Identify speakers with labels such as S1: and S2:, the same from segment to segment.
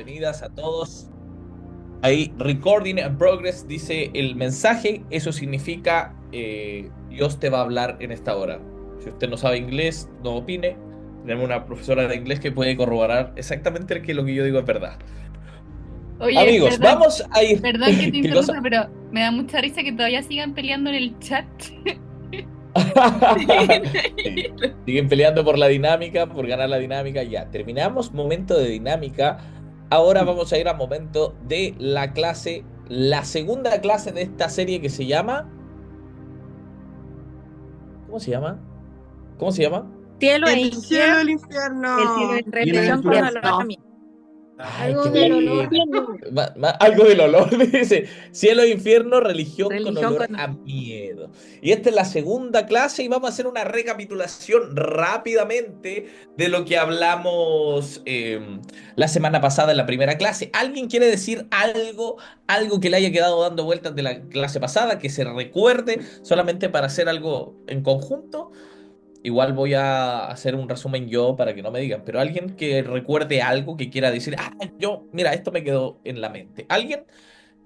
S1: bienvenidas a todos. Ahí, recording in progress, dice el mensaje. Eso significa Dios te va a hablar en esta hora. Si usted no sabe inglés, no opine. Tenemos una profesora de inglés que puede corroborar exactamente que lo que yo digo es verdad.
S2: Oye,
S1: Amigos,
S2: perdón,
S1: vamos a ir.
S2: perdón que te
S1: ¿Qué
S2: interrumpa,
S1: cosa?
S2: pero me da mucha risa que todavía sigan peleando en el chat.
S1: Sí. Siguen peleando por la dinámica, por ganar la dinámica. Ya, terminamos momento de dinámica. Ahora vamos a ir a momento de la clase, la segunda clase de esta serie que se llama. ¿Cómo se llama? ¿Cómo se llama?
S3: Cielo e
S4: El cielo
S3: infierno,
S4: del
S3: el cielo
S4: infierno.
S3: en
S4: Cielo del
S3: reflexión con
S4: infierno.
S3: alojamiento.
S1: Ay, qué
S3: Algo del olor,
S1: buena. Algo del olor, dice. Cielo e infierno, religión con
S3: religión
S1: olor
S3: con...
S1: a miedo. Y esta es la segunda clase y vamos a hacer una recapitulación rápidamente de lo que hablamos la semana pasada en la primera clase. ¿Alguien quiere decir algo que le haya quedado dando vueltas de la clase pasada, que se recuerde solamente para hacer algo en conjunto? Igual voy a hacer un resumen yo para que no me digan, pero alguien que recuerde algo que quiera decir, mira, esto me quedó en la mente. Alguien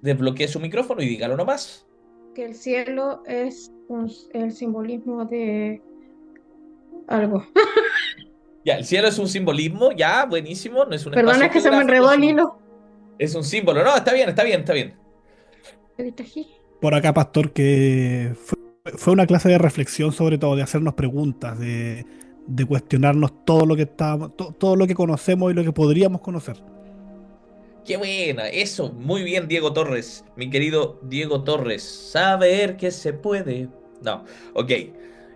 S1: desbloquee su micrófono y dígalo nomás.
S5: Que el cielo es el simbolismo de algo.
S1: Ya, el cielo es un simbolismo, ya, buenísimo, no es un
S5: Perdona,
S1: espacio
S5: es que se me
S1: geográfico,
S5: enredó el hilo.
S1: es un símbolo. No, está bien, está bien, está bien.
S5: Me distrají.
S6: Por acá, Pastor, que fue una clase de reflexión, sobre todo, de hacernos preguntas, de cuestionarnos todo lo que todo lo que conocemos y lo que podríamos conocer.
S1: Qué buena, eso, muy bien, Diego Torres, mi querido Diego Torres. Saber que se puede. No, ok.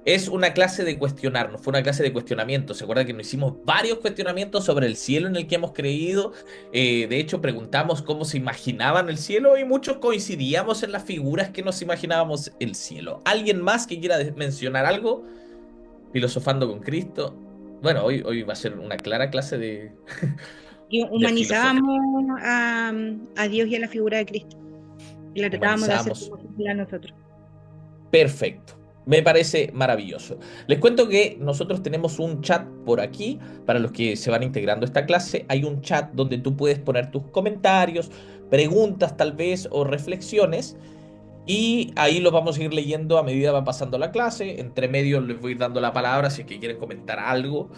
S1: Es una clase de cuestionarnos, fue una clase de cuestionamiento. ¿Se acuerda que nos hicimos varios cuestionamientos sobre el cielo en el que hemos creído? De hecho, preguntamos cómo se imaginaban el cielo y muchos coincidíamos en las figuras que nos imaginábamos el cielo. ¿Alguien más que quiera mencionar algo? Filosofando con Cristo. Bueno, hoy va a ser una clara clase
S3: Y
S1: de filosofía.
S3: humanizábamos a Dios y a la figura de Cristo. Y la tratábamos de hacer
S1: Humanizamos.
S3: como similar a nosotros.
S1: Perfecto. Me parece maravilloso. Les cuento que nosotros tenemos un chat por aquí para los que se van integrando a esta clase. Hay un chat donde tú puedes poner tus comentarios, preguntas tal vez o reflexiones y ahí los vamos a ir leyendo a medida va pasando la clase. Entre medio les voy a ir dando la palabra si es que quieren comentar algo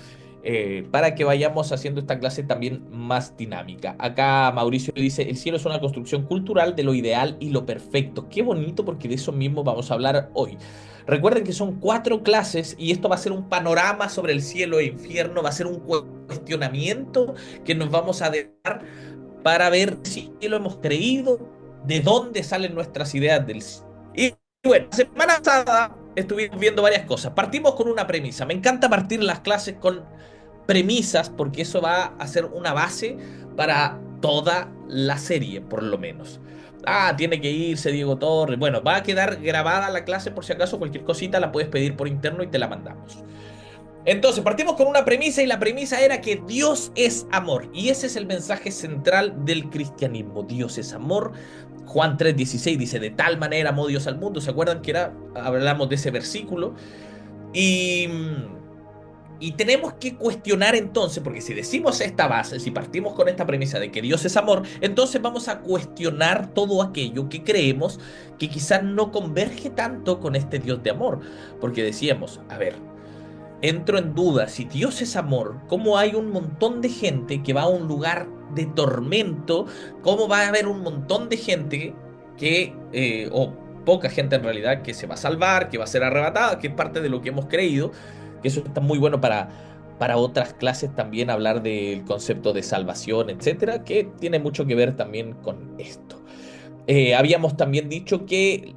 S1: para que vayamos haciendo esta clase también más dinámica. Acá Mauricio dice, el cielo es una construcción cultural de lo ideal y lo perfecto. Qué bonito porque de eso mismo vamos a hablar hoy. Recuerden que son 4 clases y esto va a ser un panorama sobre el cielo e infierno, va a ser un cuestionamiento que nos vamos a dar para ver si lo hemos creído, de dónde salen nuestras ideas del cielo. Y bueno, la semana pasada estuvimos viendo varias cosas. Partimos con una premisa. Me encanta partir las clases con premisas porque eso va a ser una base para toda la serie, por lo menos. Tiene que irse Diego Torres. Bueno, va a quedar grabada la clase por si acaso cualquier cosita la puedes pedir por interno y te la mandamos. Entonces, partimos con una premisa y la premisa era que Dios es amor. Y ese es el mensaje central del cristianismo. Dios es amor. Juan 3:16 dice, de tal manera amó Dios al mundo. ¿Se acuerdan que hablamos de ese versículo? Y, y tenemos que cuestionar entonces, porque si decimos esta base, si partimos con esta premisa de que Dios es amor, entonces vamos a cuestionar todo aquello que creemos que quizás no converge tanto con este Dios de amor. Porque decíamos, a ver, entro en duda, si Dios es amor, ¿cómo hay un montón de gente que va a un lugar de tormento? ¿Cómo va a haber un montón de gente o poca gente en realidad, que se va a salvar, que va a ser arrebatada, que es parte de lo que hemos creído? Que eso está muy bueno para otras clases también hablar del concepto de salvación, etcétera, que tiene mucho que ver también con esto. Habíamos también dicho que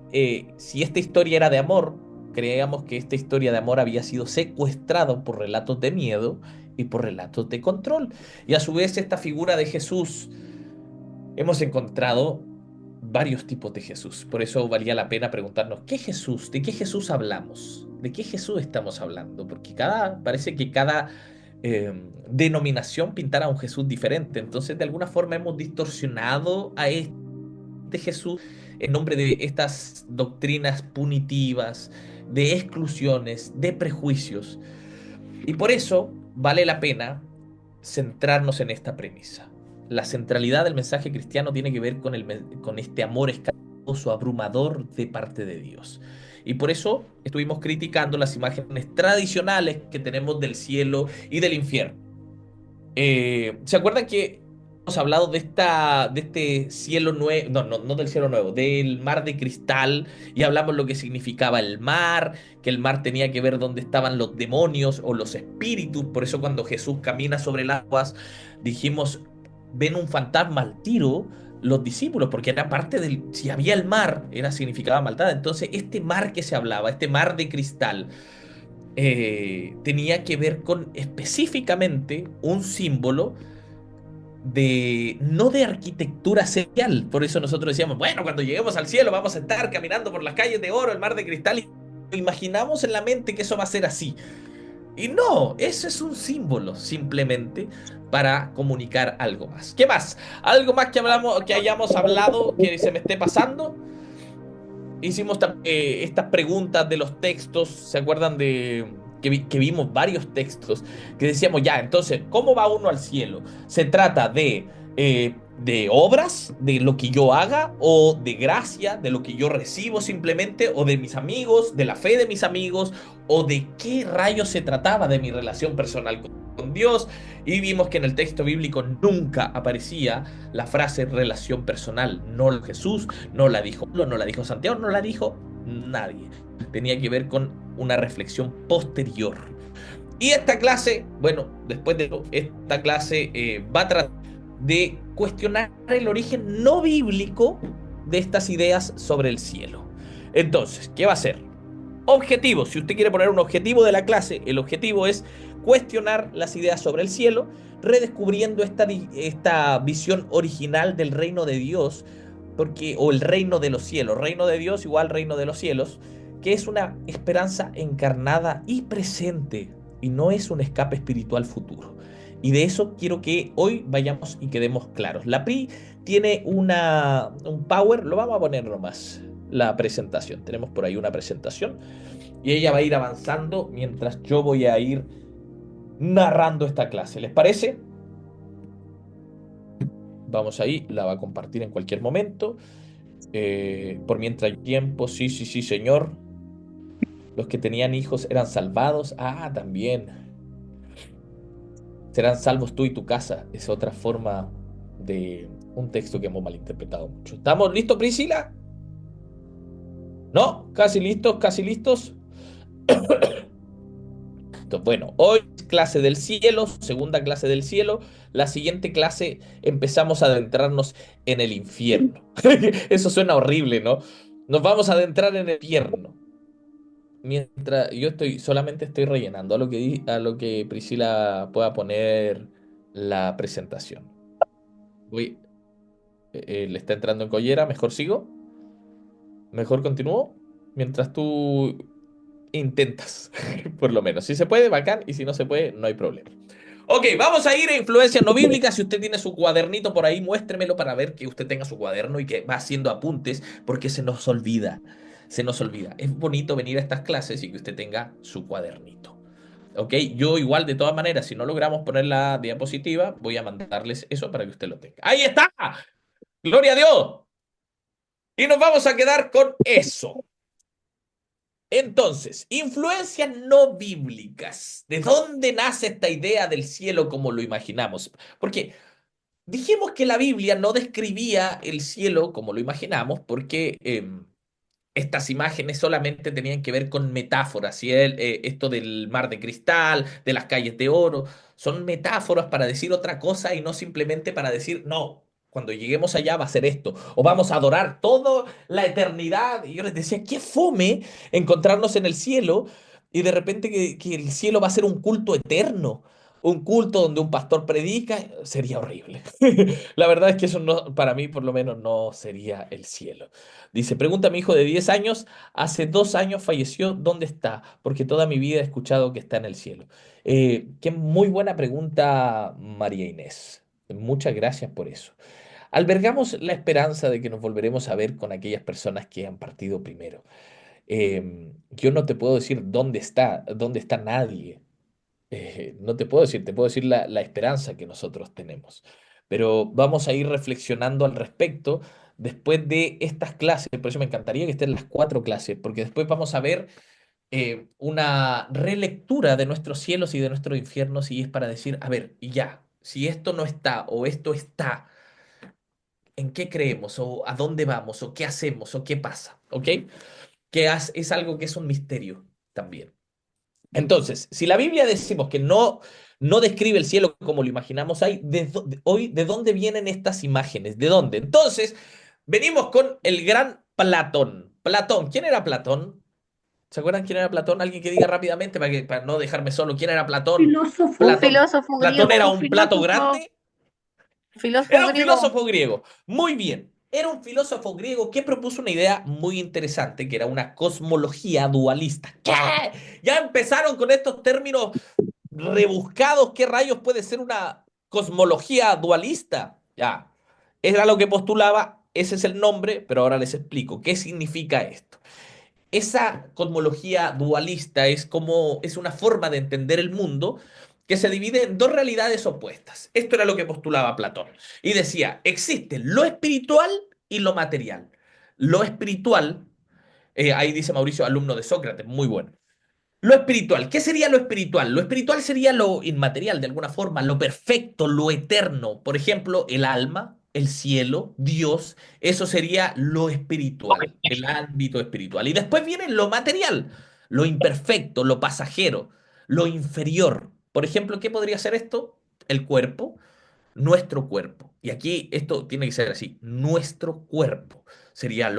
S1: si esta historia era de amor, creíamos que esta historia de amor había sido secuestrada por relatos de miedo y por relatos de control. Y a su vez esta figura de Jesús, hemos encontrado varios tipos de Jesús. Por eso valía la pena preguntarnos, ¿qué Jesús? ¿De qué Jesús hablamos? ¿De qué Jesús estamos hablando? Porque parece que cada denominación pintara un Jesús diferente. Entonces, de alguna forma hemos distorsionado a de Jesús en nombre de estas doctrinas punitivas, de exclusiones, de prejuicios. Y por eso vale la pena centrarnos en esta premisa. la centralidad del mensaje cristiano tiene que ver con este amor escandaloso, abrumador de parte de Dios. Y por eso estuvimos criticando las imágenes tradicionales que tenemos del cielo y del infierno. ¿Se acuerdan que hemos hablado de este cielo nuevo? No, no, no del cielo nuevo, del mar de cristal, y hablamos lo que significaba el mar, que el mar tenía que ver dónde estaban los demonios o los espíritus. Por eso cuando Jesús camina sobre las aguas, dijimos, ven un fantasma al tiro los discípulos, porque era parte del, si había el mar, era significaba maldad. Entonces, este mar que se hablaba, este mar de cristal, tenía que ver con específicamente un símbolo de, no de arquitectura celestial. Por eso nosotros decíamos, bueno, cuando lleguemos al cielo vamos a estar caminando por las calles de oro, el mar de cristal, y imaginamos en la mente que eso va a ser así. Y no, eso es un símbolo simplemente para comunicar algo más. ¿Qué más? ¿Algo más que hablamos, que hayamos hablado que se me esté pasando? Hicimos estas preguntas de los textos. ¿Se acuerdan de que vimos varios textos que decíamos, ya, entonces, ¿cómo va uno al cielo? ¿Se trata de obras, de lo que yo haga, o de gracia, de lo que yo recibo simplemente, o de mis amigos, de la fe de mis amigos, o de qué rayos se trataba de mi relación personal con Dios? Y vimos que en el texto bíblico nunca aparecía la frase relación personal. No Jesús, no la dijo Pablo, no la dijo Santiago, no la dijo nadie. Tenía que ver con una reflexión posterior. Y esta clase, bueno, después de esta clase va a tratar de cuestionar el origen no bíblico de estas ideas sobre el cielo. Entonces, ¿qué va a ser? Objetivo, si usted quiere poner un objetivo de la clase, el objetivo es cuestionar las ideas sobre el cielo, redescubriendo esta visión original del reino de Dios, porque, o el reino de los cielos, reino de Dios igual reino de los cielos, que es una esperanza encarnada y presente, y no es un escape espiritual futuro. Y de eso quiero que hoy vayamos y quedemos claros. La PRI tiene un power, lo vamos a poner nomás, la presentación. Tenemos por ahí una presentación y ella va a ir avanzando mientras yo voy a ir narrando esta clase. ¿Les parece? Vamos ahí, la va a compartir en cualquier momento. Por mientras hay tiempo, sí, sí, sí, señor. Los que tenían hijos eran salvados. Ah, también. Serán salvos tú y tu casa. Es otra forma de un texto que hemos malinterpretado mucho. ¿Estamos listos, Priscila? ¿No? ¿Casi listos? ¿Casi listos? Bueno, hoy es clase del cielo, segunda clase del cielo. La siguiente clase empezamos a adentrarnos en el infierno. Eso suena horrible, ¿no? Nos vamos a adentrar en el infierno. Mientras yo solamente estoy rellenando a lo que Priscila pueda poner la presentación. Voy, le está entrando en collera, mejor sigo, mejor continúo, mientras tú intentas, por lo menos. Si se puede, bacán, y si no se puede, no hay problema. Ok, vamos a ir a influencias no bíblicas. Si usted tiene su cuadernito por ahí, muéstremelo para ver que usted tenga su cuaderno y que va haciendo apuntes, porque se nos olvida. Se nos olvida. Es bonito venir a estas clases y que usted tenga su cuadernito. Ok, yo igual, de todas maneras, si no logramos poner la diapositiva, voy a mandarles eso para que usted lo tenga. ¡Ahí está! ¡Gloria a Dios! Y nos vamos a quedar con eso. Entonces, influencias no bíblicas. ¿De dónde nace esta idea del cielo como lo imaginamos? Porque dijimos que la Biblia no describía el cielo como lo imaginamos, porque estas imágenes solamente tenían que ver con metáforas, ¿sí? Esto del mar de cristal, de las calles de oro, son metáforas para decir otra cosa y no simplemente para decir, no, cuando lleguemos allá va a ser esto, o vamos a adorar toda la eternidad. Y yo les decía, qué fome encontrarnos en el cielo y de repente que el cielo va a ser un culto eterno. Un culto donde un pastor predica sería horrible. La verdad es que eso no, para mí por lo menos no sería el cielo. Dice, pregunta a mi hijo de 10 años, hace 2 años falleció, ¿dónde está? Porque toda mi vida he escuchado que está en el cielo. Qué muy buena pregunta, María Inés. Muchas gracias por eso. Albergamos la esperanza de que nos volveremos a ver con aquellas personas que han partido primero. Yo no te puedo decir dónde está nadie. No te puedo decir, te puedo decir la esperanza que nosotros tenemos. pero vamos a ir reflexionando al respecto después de estas clases. Por eso me encantaría que estén las 4 clases, porque después vamos a ver una relectura de nuestros cielos y de nuestros infiernos, y es para decir, a ver, y ya, si esto no está o esto está, ¿en qué creemos? ¿O a dónde vamos? ¿O qué hacemos? ¿O qué pasa? ¿Ok? Es algo que es un misterio también. Entonces, si la Biblia decimos que no describe el cielo como lo imaginamos ahí, hoy, ¿de dónde vienen estas imágenes? ¿De dónde? Entonces, venimos con el gran Platón. Platón, ¿quién era Platón? ¿Se acuerdan quién era Platón? Alguien que diga rápidamente para no dejarme solo. ¿Quién era Platón?
S3: Filósofo.
S2: Un
S1: Platón.
S2: filósofo
S1: Platón
S2: griego,
S1: era
S2: un
S1: un plato
S2: filósofo,
S1: grande.
S2: filósofo
S1: Era un
S2: griego.
S1: filósofo griego. Muy bien. Era un filósofo griego que propuso una idea muy interesante, que era una cosmología dualista. ¿Qué? Ya empezaron con estos términos rebuscados. ¿Qué rayos puede ser una cosmología dualista? Ya. Era lo que postulaba. Ese es el nombre, pero ahora les explico qué significa esto. Esa cosmología dualista es una forma de entender el mundo que se divide en 2 realidades opuestas. Esto era lo que postulaba Platón. Y decía, existe lo espiritual y lo material. Lo espiritual, ahí dice Mauricio, alumno de Sócrates, muy bueno. Lo espiritual, ¿qué sería lo espiritual? Lo espiritual sería lo inmaterial, de alguna forma, lo perfecto, lo eterno. Por ejemplo, el alma, el cielo, Dios, eso sería lo espiritual, el ámbito espiritual. Y después viene lo material, lo imperfecto, lo pasajero, lo inferior. Por ejemplo, ¿qué podría ser esto? El cuerpo, nuestro cuerpo. Y aquí esto tiene que ser así, nuestro cuerpo sería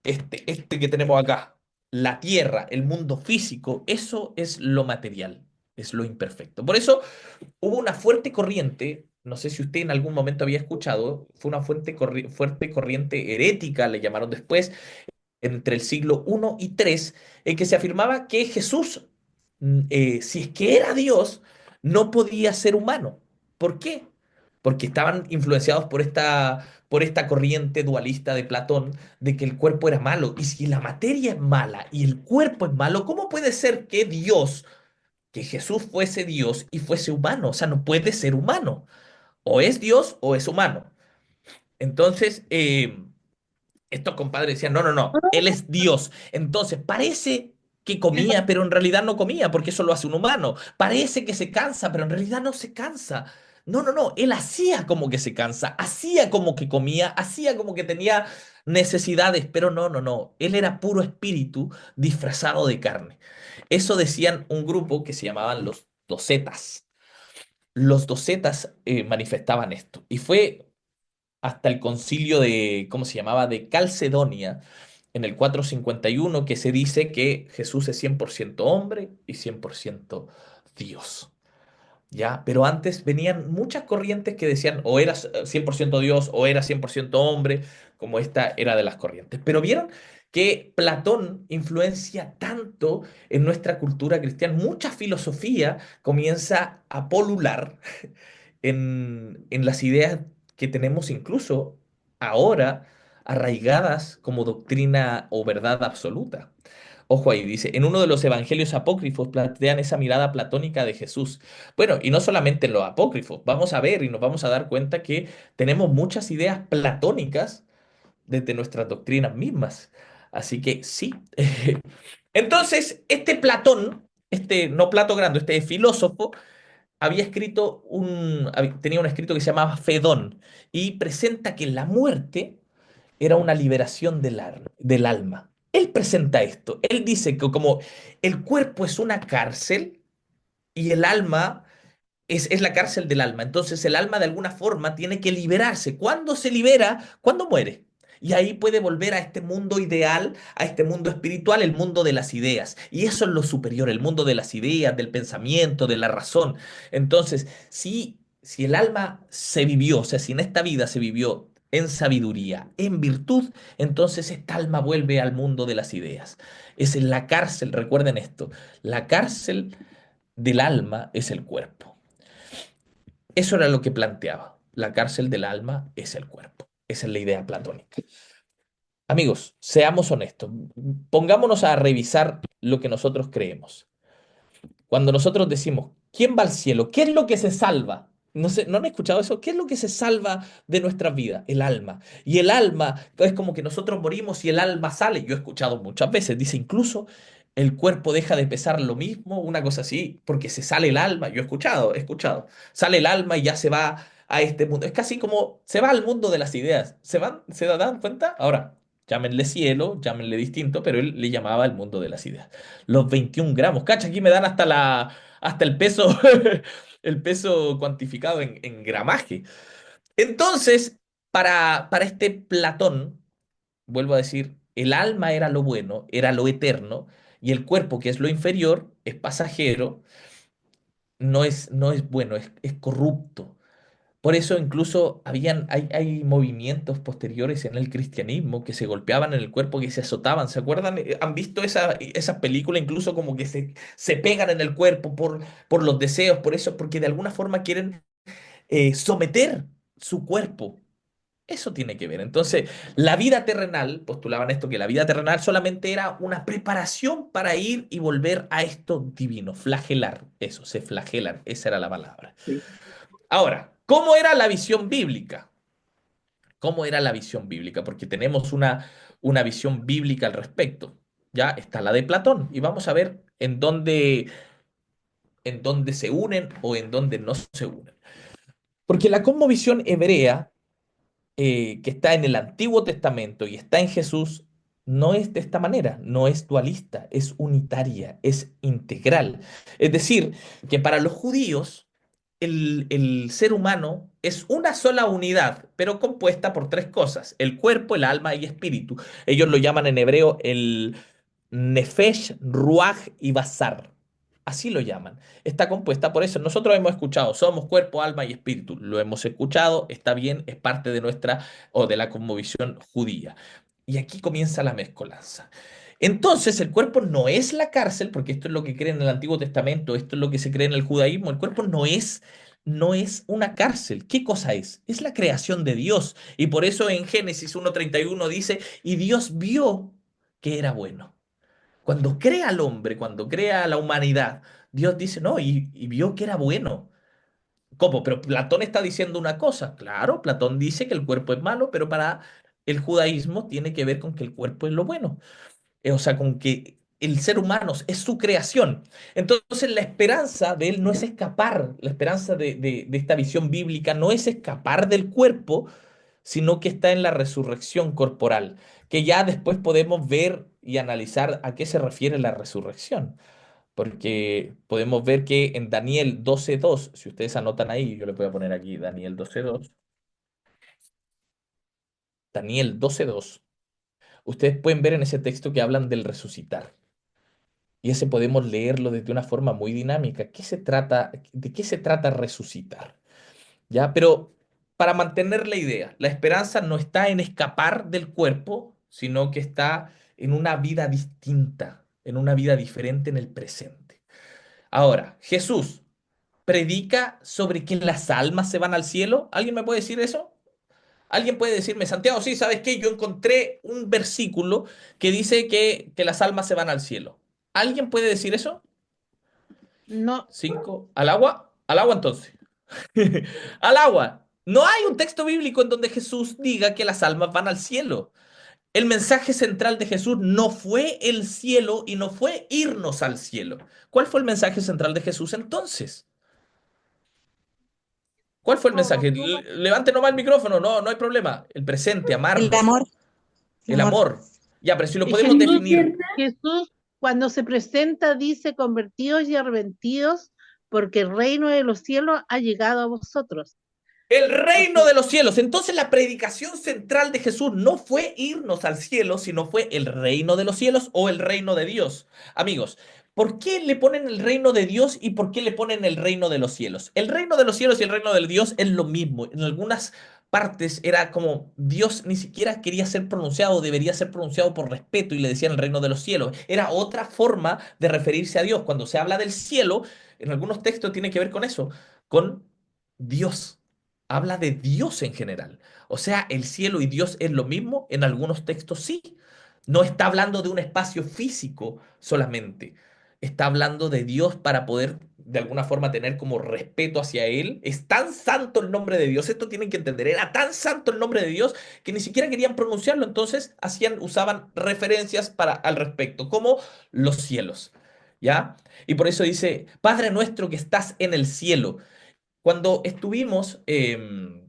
S1: este que tenemos acá, la tierra, el mundo físico, eso es lo material, es lo imperfecto. Por eso hubo una fuerte corriente, no sé si usted en algún momento había escuchado, fue una fuerte corriente herética, le llamaron después, entre el siglo I y III, en que se afirmaba que Jesús, si es que era Dios, no podía ser humano. ¿Por qué? Porque estaban influenciados por esta corriente dualista de Platón de que el cuerpo era malo. Y si la materia es mala y el cuerpo es malo, ¿cómo puede ser que Dios, que Jesús fuese Dios y fuese humano? O sea, no puede ser humano. O es Dios o es humano. Entonces, estos compadres decían, no, no, no, él es Dios. Entonces, parece que comía, pero en realidad no comía, porque eso lo hace un humano. Parece que se cansa, pero en realidad no se cansa. No, no, no, él hacía como que se cansa, hacía como que comía, hacía como que tenía necesidades, pero no, no, no, él era puro espíritu disfrazado de carne. Eso decían un grupo que se llamaban los docetas. Los docetas manifestaban esto. Y fue hasta el concilio de, ¿cómo se llamaba?, de Calcedonia, en el 451, que se dice que Jesús es 100% hombre y 100% Dios. ¿Ya? Pero antes venían muchas corrientes que decían o era 100% Dios o era 100% hombre, como esta era de las corrientes. Pero vieron que Platón influencia tanto en nuestra cultura cristiana, mucha filosofía comienza a polular en las ideas que tenemos incluso ahora arraigadas como doctrina o verdad absoluta. Ojo ahí, dice, en uno de los evangelios apócrifos plantean esa mirada platónica de Jesús. Bueno, y no solamente en los apócrifos, vamos a ver y nos vamos a dar cuenta que tenemos muchas ideas platónicas desde nuestras doctrinas mismas. Así que sí. Entonces, este Platón, no Plato Grande, este filósofo, tenía un escrito que se llamaba Fedón y presenta que la muerte era una liberación del alma. Él presenta esto. Él dice que como el cuerpo es una cárcel y el alma es la cárcel del alma. Entonces el alma de alguna forma tiene que liberarse. ¿Cuándo se libera? Cuando muere. Y ahí puede volver a este mundo ideal, a este mundo espiritual, el mundo de las ideas. Y eso es lo superior, el mundo de las ideas, del pensamiento, de la razón. Entonces, si el alma se vivió, o sea, si en esta vida se vivió en sabiduría, en virtud, entonces esta alma vuelve al mundo de las ideas. Es en la cárcel, recuerden esto, la cárcel del alma es el cuerpo. Eso era lo que planteaba. La cárcel del alma es el cuerpo. Esa es la idea platónica. Amigos, seamos honestos. Pongámonos a revisar lo que nosotros creemos. Cuando nosotros decimos, ¿quién va al cielo? ¿Qué es lo que se salva? No sé, ¿no han escuchado eso? ¿Qué es lo que se salva de nuestras vidas? El alma. Y el alma es como que nosotros morimos y el alma sale. Yo he escuchado muchas veces, dice incluso el cuerpo deja de pesar lo mismo, una cosa así, porque se sale el alma. Yo he escuchado. Sale el alma y ya se va a este mundo. Es casi como se va al mundo de las ideas. ¿Se dan cuenta? Ahora, llámenle cielo, llámenle distinto, pero él le llamaba el mundo de las ideas. Los 21 gramos. Cacha, aquí me dan hasta el peso. El peso cuantificado en gramaje. Entonces, para este Platón, vuelvo a decir, el alma era lo bueno, era lo eterno, y el cuerpo, que es lo inferior, es pasajero, no es bueno, es corrupto. Por eso incluso hay movimientos posteriores en el cristianismo que se golpeaban en el cuerpo, que se azotaban. ¿Se acuerdan? ¿Han visto esa película incluso como que se pegan en el cuerpo por los deseos, por eso, porque de alguna forma quieren someter su cuerpo? Eso tiene que ver. Entonces, la vida terrenal, postulaban esto, que la vida terrenal solamente era una preparación para ir y volver a esto divino, flagelar, eso, se flagelan, esa era la palabra. Ahora, ¿cómo era la visión bíblica? ¿Cómo era la visión bíblica? Porque tenemos una visión bíblica al respecto. Ya está la de Platón y vamos a ver en dónde se unen o en dónde no se unen. Porque la cosmovisión hebrea que está en el Antiguo Testamento y está en Jesús, no es de esta manera, no es dualista, es unitaria, es integral. Es decir, que para los judíos el ser humano es una sola unidad, pero compuesta por tres cosas, el cuerpo, el alma y espíritu. Ellos lo llaman en hebreo el Nefesh, Ruach y Basar. Así lo llaman. Está compuesta por eso. Nosotros hemos escuchado, somos cuerpo, alma y espíritu. Lo hemos escuchado, está bien, es parte de nuestra o de la cosmovisión judía. Y aquí comienza la mezcolanza. Entonces, el cuerpo no es la cárcel, porque esto es lo que creen en el Antiguo Testamento, esto es lo que se cree en el judaísmo. El cuerpo no es una cárcel. ¿Qué cosa es? Es la creación de Dios. Y por eso en Génesis 1:31 dice, y Dios vio que era bueno. Cuando crea al hombre, cuando crea a la humanidad, Dios dice, no, y vio que era bueno. ¿Cómo? Pero Platón está diciendo una cosa. Claro, Platón dice que el cuerpo es malo, pero para el judaísmo tiene que ver con que el cuerpo es lo bueno. O sea, con que el ser humano es su creación. Entonces, la esperanza de él no es escapar, la esperanza de esta visión bíblica no es escapar del cuerpo, sino que está en la resurrección corporal, que ya después podemos ver y analizar a qué se refiere la resurrección, porque podemos ver que en Daniel 12:2, si ustedes anotan ahí, yo le voy a poner aquí Daniel 12:2, Daniel 12:2, ustedes pueden ver en ese texto que hablan del resucitar. Y ese podemos leerlo desde una forma muy dinámica. ¿De qué se trata resucitar? ¿Ya? Pero para mantener la idea, la esperanza no está en escapar del cuerpo, sino que está en una vida distinta, en una vida diferente en el presente. Ahora, Jesús predica sobre que las almas se van al cielo. ¿Alguien me puede decir eso? ¿Alguien puede decirme, Santiago, sí, ¿sabes qué? Yo encontré un versículo que dice que las almas se van al cielo. ¿Alguien puede decir eso?
S3: No,
S1: Cinco. ¿Al agua? Al agua entonces. Al agua. No hay un texto bíblico en donde Jesús diga que las almas van al cielo. El mensaje central de Jesús no fue el cielo y no fue irnos al cielo. ¿Cuál fue el mensaje central de Jesús entonces? ¿Cuál fue el mensaje? Levante nomás el micrófono, no, no hay problema. El presente,
S3: el
S1: amarnos,
S3: amor, el
S1: el
S3: amor.
S1: amor. Ya, pero si lo podemos
S3: Jesús,
S1: definir.
S3: Jesús, cuando se presenta, dice, convertidos y arrepentidos, porque el reino de los cielos ha llegado a vosotros.
S1: El reino
S3: Porque
S1: de los cielos. Entonces la predicación central de Jesús no fue irnos al cielo, sino fue el reino de los cielos o el reino de Dios. Amigos, ¿por qué le ponen el reino de Dios y por qué le ponen el reino de los cielos? El reino de los cielos y el reino de Dios es lo mismo. En algunas partes era como Dios ni siquiera quería ser pronunciado, debería ser pronunciado por respeto y le decían el reino de los cielos. Era otra forma de referirse a Dios. Cuando se habla del cielo, en algunos textos tiene que ver con eso, con Dios. Habla de Dios en general. O sea, el cielo y Dios es lo mismo, en algunos textos sí. No está hablando de un espacio físico solamente. Está hablando de Dios para poder de alguna forma tener como respeto hacia él. Es tan santo el nombre de Dios, esto tienen que entender, era tan santo el nombre de Dios que ni siquiera querían pronunciarlo, entonces usaban referencias al respecto, como los cielos, ¿ya? Y por eso dice, Padre nuestro que estás en el cielo. Cuando estuvimos en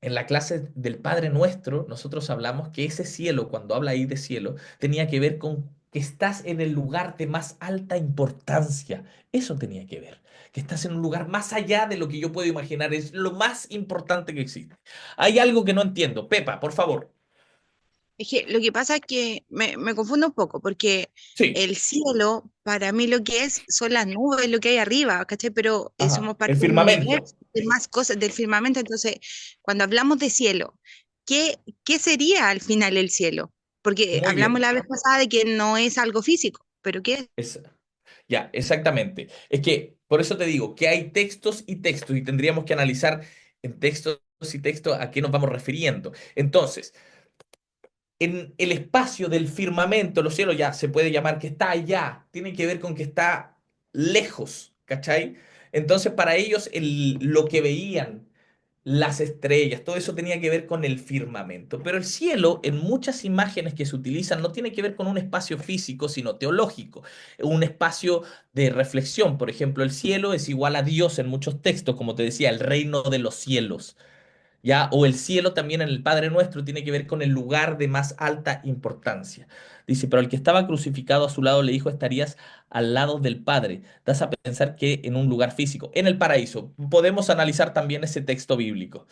S1: la clase del Padre Nuestro, nosotros hablamos que ese cielo, cuando habla ahí de cielo, tenía que ver con que estás en el lugar de más alta importancia. Eso tenía que ver, que estás en un lugar más allá de lo que yo puedo imaginar, es lo más importante que existe. Hay algo que no entiendo. Pepa, por favor.
S4: Es que lo que pasa es que me confundo un poco, porque
S1: Sí,
S4: el cielo, para mí lo que es, son las nubes, lo que hay arriba, ¿cachai? Pero
S1: ajá,
S4: somos parte
S1: el
S4: de un
S1: firmamento.
S4: universo, de más cosas, del firmamento. Entonces, cuando hablamos de cielo, ¿qué sería al final el cielo? Porque
S1: Muy
S4: hablamos
S1: bien.
S4: la vez pasada de que no es algo físico, pero ¿qué es?
S1: Es, ya, exactamente. Es que por eso te digo que hay textos y textos y tendríamos que analizar en textos y textos a qué nos vamos refiriendo. Entonces, en el espacio del firmamento, los cielos ya se puede llamar que está allá, tiene que ver con que está lejos, ¿cachai? Entonces, para ellos, lo que veían, las estrellas, todo eso tenía que ver con el firmamento. Pero el cielo, en muchas imágenes que se utilizan, no tiene que ver con un espacio físico, sino teológico, un espacio de reflexión. Por ejemplo, el cielo es igual a Dios en muchos textos, como te decía, el reino de los cielos. ¿Ya? O el cielo también en el Padre Nuestro tiene que ver con el lugar de más alta importancia. Dice, pero el que estaba crucificado a su lado le dijo, estarías al lado del Padre. Das a pensar que en un lugar físico, en el paraíso. Podemos analizar también ese texto bíblico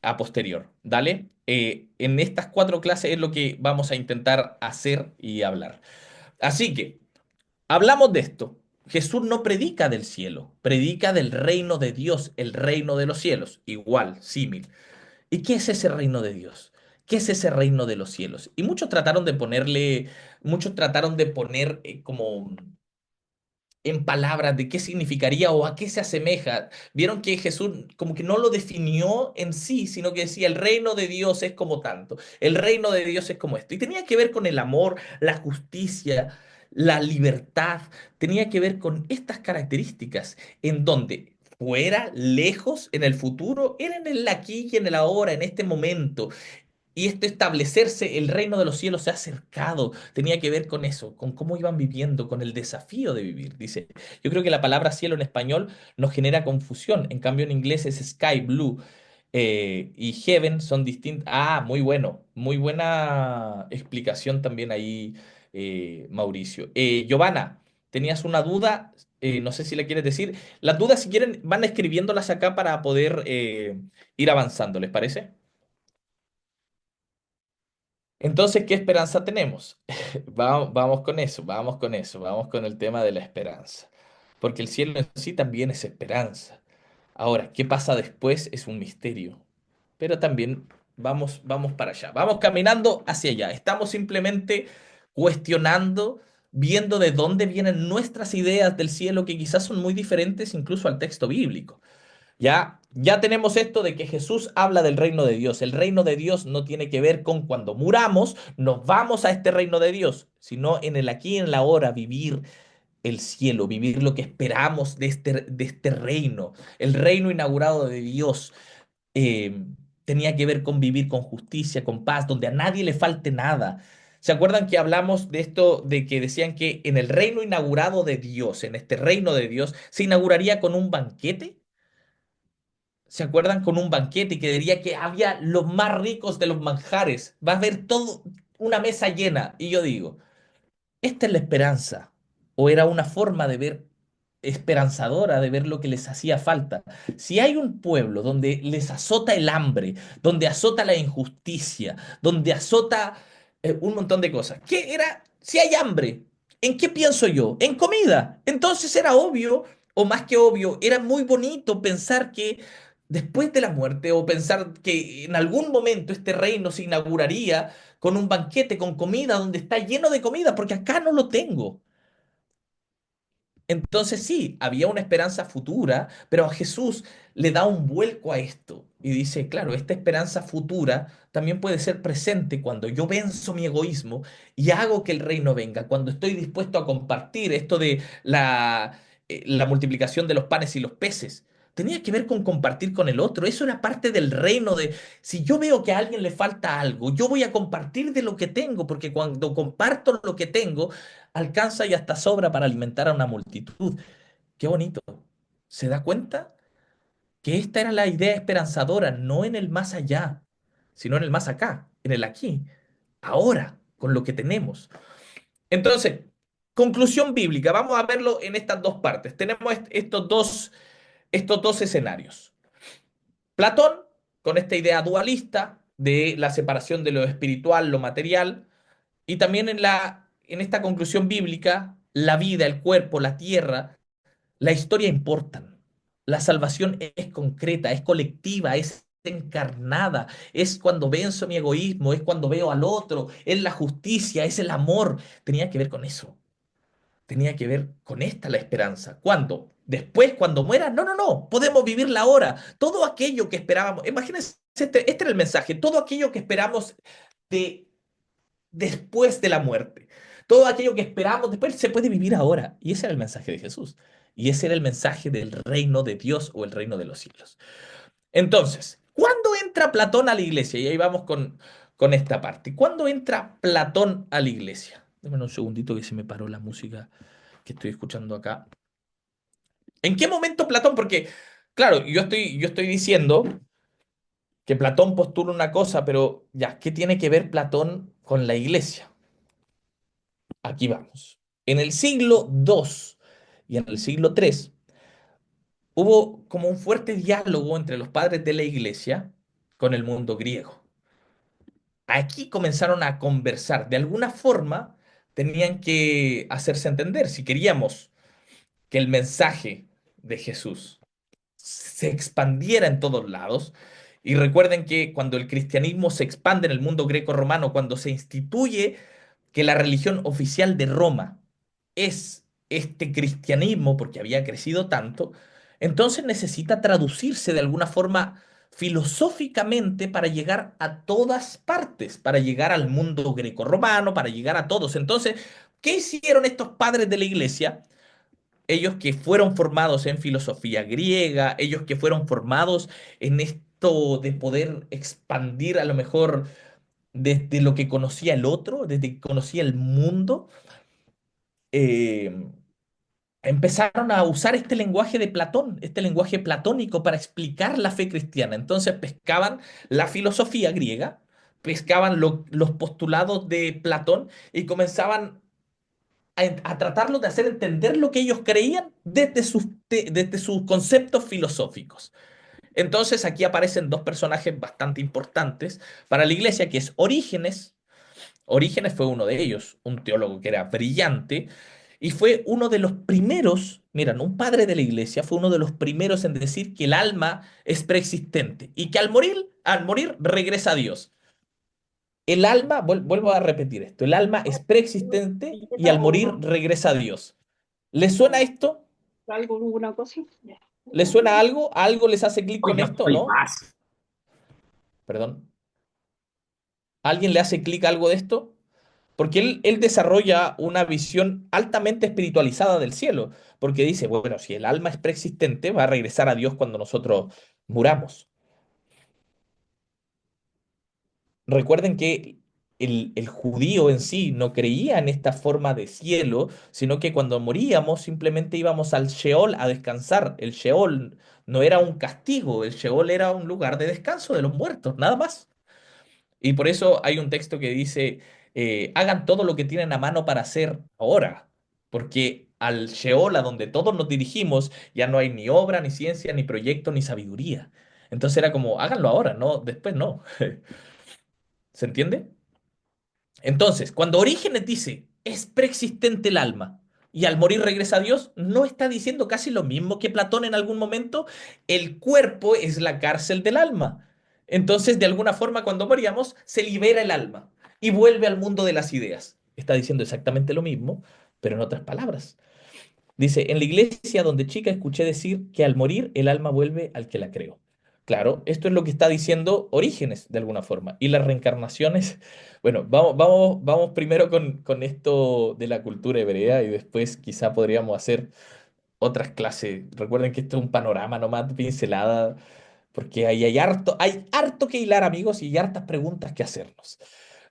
S1: a posterior. ¿Dale? En estas cuatro clases es lo que vamos a intentar hacer y hablar. Así que... Hablamos de esto. Jesús no predica del cielo, predica del reino de Dios, el reino de los cielos. Igual, símil. ¿Y qué es ese reino de Dios? ¿Qué es ese reino de los cielos? Y muchos trataron de poner como en palabras de qué significaría o a qué se asemeja. Vieron que Jesús como que no lo definió en sí, sino que decía el reino de Dios es como tanto, el reino de Dios es como esto. Y tenía que ver con el amor, la justicia, la libertad, tenía que ver con estas características en donde fuera, lejos, en el futuro, era en el aquí y en el ahora, en este momento. Y este establecerse, el reino de los cielos se ha acercado, tenía que ver con eso, con cómo iban viviendo, con el desafío de vivir. Dice, yo creo que la palabra cielo en español nos genera confusión, en cambio en inglés es sky blue y heaven son distintas. Ah, muy bueno, muy buena explicación también ahí, Mauricio. Giovanna, tenías una duda, no sé si la quieres decir. Las dudas, si quieren, van escribiéndolas acá para poder ir avanzando, ¿les parece? Entonces, ¿qué esperanza tenemos? Vamos con eso, vamos con eso, vamos con el tema de la esperanza. Porque el cielo en sí también es esperanza. Ahora, ¿qué pasa después? Es un misterio. Pero también vamos para allá, vamos caminando hacia allá. Estamos simplemente cuestionando, viendo de dónde vienen nuestras ideas del cielo, que quizás son muy diferentes incluso al texto bíblico. Ya tenemos esto de que Jesús habla del reino de Dios. El reino de Dios no tiene que ver con cuando muramos, nos vamos a este reino de Dios, sino en el aquí y en la ahora, vivir el cielo, vivir lo que esperamos de este reino. El reino inaugurado de Dios eh, tenía que ver con vivir con justicia, con paz, donde a nadie le falte nada. ¿Se acuerdan que hablamos de esto, de que decían que en el reino inaugurado de Dios, en este reino de Dios, se inauguraría con un banquete? ¿Se acuerdan? Con un banquete y que diría que había los más ricos de los manjares. Va a haber todo una mesa llena. Y yo digo, ¿esta es la esperanza? ¿O era una forma de ver esperanzadora, de ver lo que les hacía falta? Si hay un pueblo donde les azota el hambre, donde azota la injusticia, donde azota un montón de cosas, ¿qué era? Si hay hambre, ¿en qué pienso yo? En comida. Entonces era obvio, o más que obvio, era muy bonito pensar que después de la muerte, o pensar que en algún momento este reino se inauguraría con un banquete, con comida, donde está lleno de comida, porque acá no lo tengo. Entonces sí, había una esperanza futura, pero a Jesús le da un vuelco a esto y dice, claro, esta esperanza futura también puede ser presente cuando yo venzo mi egoísmo y hago que el reino venga, cuando estoy dispuesto a compartir esto de la multiplicación de los panes y los peces. Tenía que ver con compartir con el otro. Eso era parte del reino de, si yo veo que a alguien le falta algo, yo voy a compartir de lo que tengo, porque cuando comparto lo que tengo, alcanza y hasta sobra para alimentar a una multitud. Qué bonito. ¿Se da cuenta? Que esta era la idea esperanzadora, no en el más allá, sino en el más acá, en el aquí, ahora, con lo que tenemos. Entonces, conclusión bíblica, vamos a verlo en estas dos partes. Tenemos estos dos escenarios. Platón, con esta idea dualista de la separación de lo espiritual, lo material, y también en esta conclusión bíblica, la vida, el cuerpo, la tierra, la historia importan. La salvación es concreta, es colectiva, es encarnada, es cuando venzo mi egoísmo, es cuando veo al otro, es la justicia, es el amor. Tenía que ver con eso. Tenía que ver con esta la esperanza. ¿Cuándo? Después, cuando muera. No, no, no. Podemos vivirla ahora. Todo aquello que esperábamos. Imagínense, este era el mensaje. Todo aquello que esperamos de después de la muerte. Todo aquello que esperamos después se puede vivir ahora. Y ese era el mensaje de Jesús. Y ese era el mensaje del reino de Dios o el reino de los cielos. Entonces, ¿cuándo entra Platón a la iglesia? Y ahí vamos con esta parte. ¿Cuándo entra Platón a la iglesia? Déjame un segundito que se me paró la música que estoy escuchando acá. ¿En qué momento Platón? Porque, claro, yo estoy diciendo que Platón postula una cosa, pero ya, ¿qué tiene que ver Platón con la iglesia? Aquí vamos. En el siglo II y en el siglo III hubo como un fuerte diálogo entre los padres de la iglesia con el mundo griego. Aquí comenzaron a conversar. De alguna forma tenían que hacerse entender. Si queríamos que el mensaje de Jesús se expandiera en todos lados, y recuerden que cuando el cristianismo se expande en el mundo greco-romano, cuando se instituye que la religión oficial de Roma es este cristianismo, porque había crecido tanto, entonces necesita traducirse de alguna forma filosóficamente para llegar a todas partes, para llegar al mundo greco-romano, para llegar a todos. Entonces, ¿qué hicieron estos padres de la iglesia? Ellos que fueron formados en filosofía griega, ellos que fueron formados en esto de poder expandir a lo mejor desde lo que conocía el otro, desde que conocía el mundo, eh, empezaron a usar este lenguaje de Platón, este lenguaje platónico para explicar la fe cristiana. Entonces pescaban la filosofía griega, pescaban los postulados de Platón y comenzaban a tratarlo de hacer entender lo que ellos creían desde sus conceptos filosóficos. Entonces aquí aparecen dos personajes bastante importantes para la iglesia, que es Orígenes. Orígenes fue uno de ellos, un teólogo que era brillante y fue uno de los primeros, miren, un padre de la iglesia, fue uno de los primeros en decir que el alma es preexistente y que al morir regresa a Dios. El alma, vuelvo a repetir esto, el alma es preexistente y al morir regresa a Dios. ¿Les suena esto?
S7: ¿Alguna cosa?
S1: ¿Les suena algo? ¿Algo les hace clic con
S8: Oiga,
S1: esto,
S8: soy
S1: no?
S8: más.
S1: Perdón. ¿Alguien le hace clic a algo de esto? Porque él desarrolla una visión altamente espiritualizada del cielo, porque dice, bueno, si el alma es preexistente, va a regresar a Dios cuando nosotros muramos. Recuerden que el judío en sí no creía en esta forma de cielo, sino que cuando moríamos simplemente íbamos al Sheol a descansar. El Sheol no era un castigo, el Sheol era un lugar de descanso de los muertos, nada más. Y por eso hay un texto que dice, hagan todo lo que tienen a mano para hacer ahora, porque al Sheol, a donde todos nos dirigimos, ya no hay ni obra, ni ciencia, ni proyecto, ni sabiduría. Entonces era como, háganlo ahora, no, después no. ¿Se entiende? Entonces, cuando Orígenes dice, es preexistente el alma, y al morir regresa a Dios, no está diciendo casi lo mismo que Platón en algún momento, el cuerpo es la cárcel del alma. Entonces, de alguna forma, cuando moríamos, se libera el alma y vuelve al mundo de las ideas. Está diciendo exactamente lo mismo, pero en otras palabras. Dice, en la iglesia donde chica escuché decir que al morir el alma vuelve al que la creó. Claro, esto es lo que está diciendo Orígenes de alguna forma. Y las reencarnaciones, bueno, vamos primero con esto de la cultura hebrea y después quizá podríamos hacer otras clases. Recuerden que esto es un panorama nomás de pincelada, porque ahí hay harto que hilar, amigos, y hay hartas preguntas que hacernos.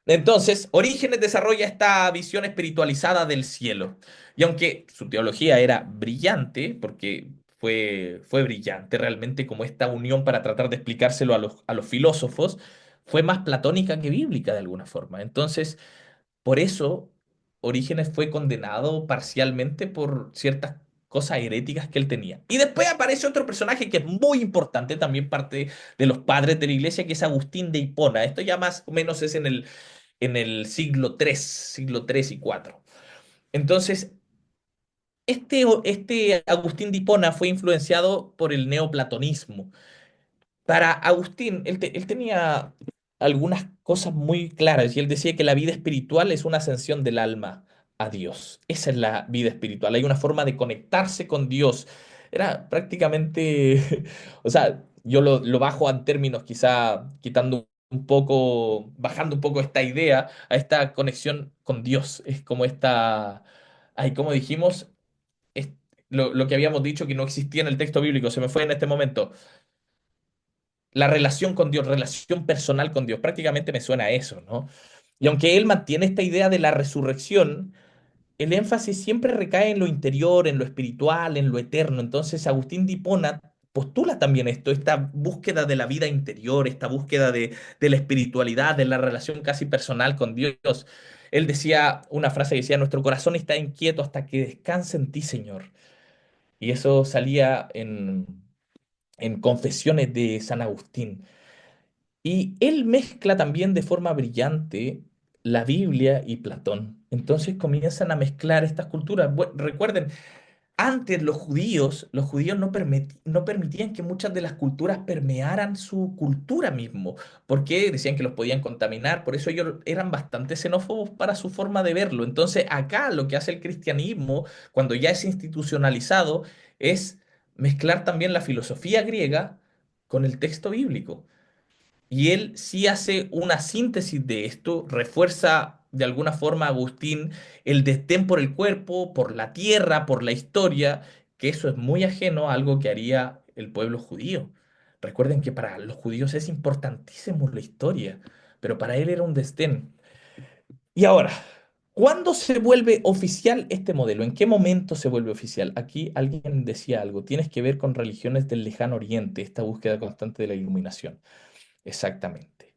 S1: Entonces, Orígenes desarrolla esta visión espiritualizada del cielo. Y aunque su teología era brillante, porque fue brillante realmente como esta unión para tratar de explicárselo a los filósofos, fue más platónica que bíblica de alguna forma. Entonces, por eso, Orígenes fue condenado parcialmente por ciertas cosas heréticas que él tenía. Y después aparece otro personaje que es muy importante, también parte de los padres de la iglesia, que es Agustín de Hipona. Esto ya más o menos es en el siglo III y IV. Entonces, este Agustín de Hipona fue influenciado por el neoplatonismo. Para Agustín, él tenía algunas cosas muy claras y él decía que la vida espiritual es una ascensión del alma a Dios. Esa es la vida espiritual. Hay una forma de conectarse con Dios. Era prácticamente, o sea, yo lo bajo en términos quizá quitando un poco, bajando un poco esta idea a esta conexión con Dios. Es como esta, ay, como dijimos, es lo que habíamos dicho que no existía en el texto bíblico, se me fue en este momento la relación con Dios, relación personal con Dios, prácticamente me suena a eso, ¿no? Y aunque él mantiene esta idea de la resurrección, el énfasis siempre recae en lo interior, en lo espiritual, en lo eterno. Entonces, Agustín de Hipona postula también esto, esta búsqueda de la vida interior, esta búsqueda de la espiritualidad, de la relación casi personal con Dios. Él decía una frase que decía, nuestro corazón está inquieto hasta que descanse en ti, Señor. Y eso salía en Confesiones de San Agustín. Y él mezcla también de forma brillante la Biblia y Platón. Entonces comienzan a mezclar estas culturas. Recuerden, antes los judíos no permitían que muchas de las culturas permearan su cultura mismo, porque decían que los podían contaminar, por eso ellos eran bastante xenófobos para su forma de verlo. Entonces acá lo que hace el cristianismo, cuando ya es institucionalizado, es mezclar también la filosofía griega con el texto bíblico. Y él sí hace una síntesis de esto, refuerza de alguna forma Agustín el desdén por el cuerpo, por la tierra, por la historia, que eso es muy ajeno a algo que haría el pueblo judío. Recuerden que para los judíos es importantísimo la historia, pero para él era un desdén. Y ahora, ¿cuándo se vuelve oficial este modelo? ¿En qué momento se vuelve oficial? Aquí alguien decía algo, tienes que ver con religiones del lejano oriente, esta búsqueda constante de la iluminación. Exactamente.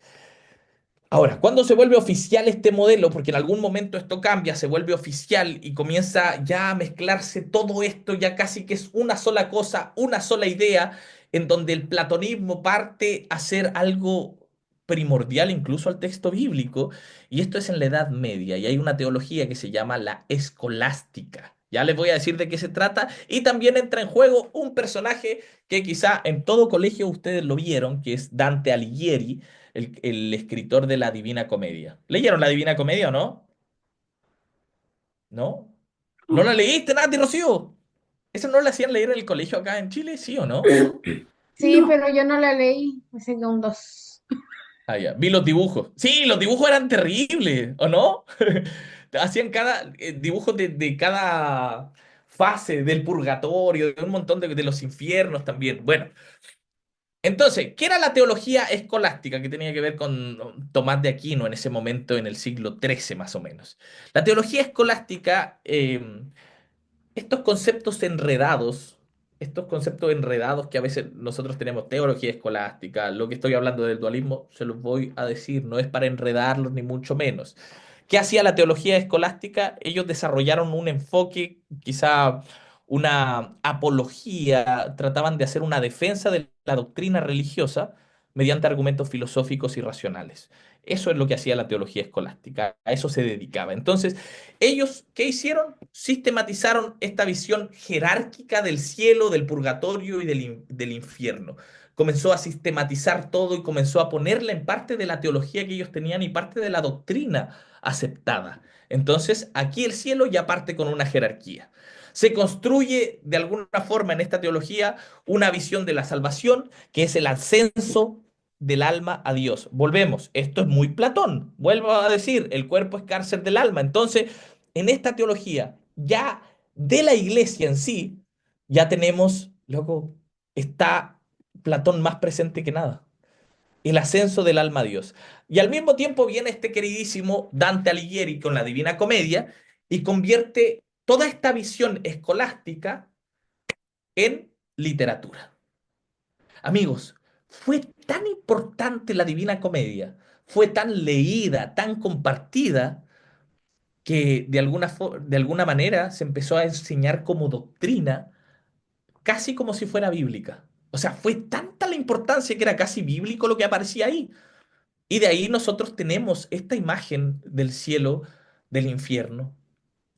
S1: Ahora, ¿cuándo se vuelve oficial este modelo? Porque en algún momento esto cambia, se vuelve oficial y comienza ya a mezclarse todo esto, ya casi que es una sola cosa, una sola idea, en donde el platonismo parte a ser algo primordial incluso al texto bíblico, y esto es en la Edad Media, y hay una teología que se llama la escolástica. Ya les voy a decir de qué se trata, y también entra en juego un personaje que quizá en todo colegio ustedes lo vieron, que es Dante Alighieri, el escritor de la Divina Comedia. ¿Leyeron la Divina Comedia o no? ¿No? ¿No la leíste, Nati, Rocío? ¿Eso no la hacían leer en el colegio acá en Chile, sí o no?
S5: Sí, pero yo no la leí, así que un 2.
S1: Ah, ya. Vi los dibujos. Sí, los dibujos eran terribles, ¿o no? Hacían cada dibujos de cada fase del purgatorio, de un montón de los infiernos también. Bueno, entonces, ¿qué era la teología escolástica que tenía que ver con Tomás de Aquino en ese momento, en el siglo XIII más o menos? La teología escolástica, estos conceptos enredados que a veces nosotros tenemos, teología escolástica, lo que estoy hablando del dualismo, se los voy a decir, no es para enredarlos ni mucho menos. ¿Qué hacía la teología escolástica? Ellos desarrollaron un enfoque, quizá una apología, trataban de hacer una defensa de la doctrina religiosa mediante argumentos filosóficos y racionales. Eso es lo que hacía la teología escolástica, a eso se dedicaba. Entonces, ellos, ¿qué hicieron? Sistematizaron esta visión jerárquica del cielo, del purgatorio y del infierno. Comenzó a sistematizar todo y comenzó a ponerla en parte de la teología que ellos tenían y parte de la doctrina aceptada. Entonces, aquí el cielo ya parte con una jerarquía. Se construye de alguna forma en esta teología una visión de la salvación, que es el ascenso del alma a Dios. Volvemos, esto es muy Platón. Vuelvo a decir, el cuerpo es cárcel del alma. Entonces, en esta teología ya de la iglesia en sí, ya tenemos, loco, está Platón más presente que nada. El ascenso del alma a Dios. Y al mismo tiempo viene este queridísimo Dante Alighieri con la Divina Comedia y convierte toda esta visión escolástica en literatura. Amigos, fue tan importante la Divina Comedia, fue tan leída, tan compartida, que de alguna manera se empezó a enseñar como doctrina, casi como si fuera bíblica. O sea, fue tanta la importancia que era casi bíblico lo que aparecía ahí. Y de ahí nosotros tenemos esta imagen del cielo, del infierno,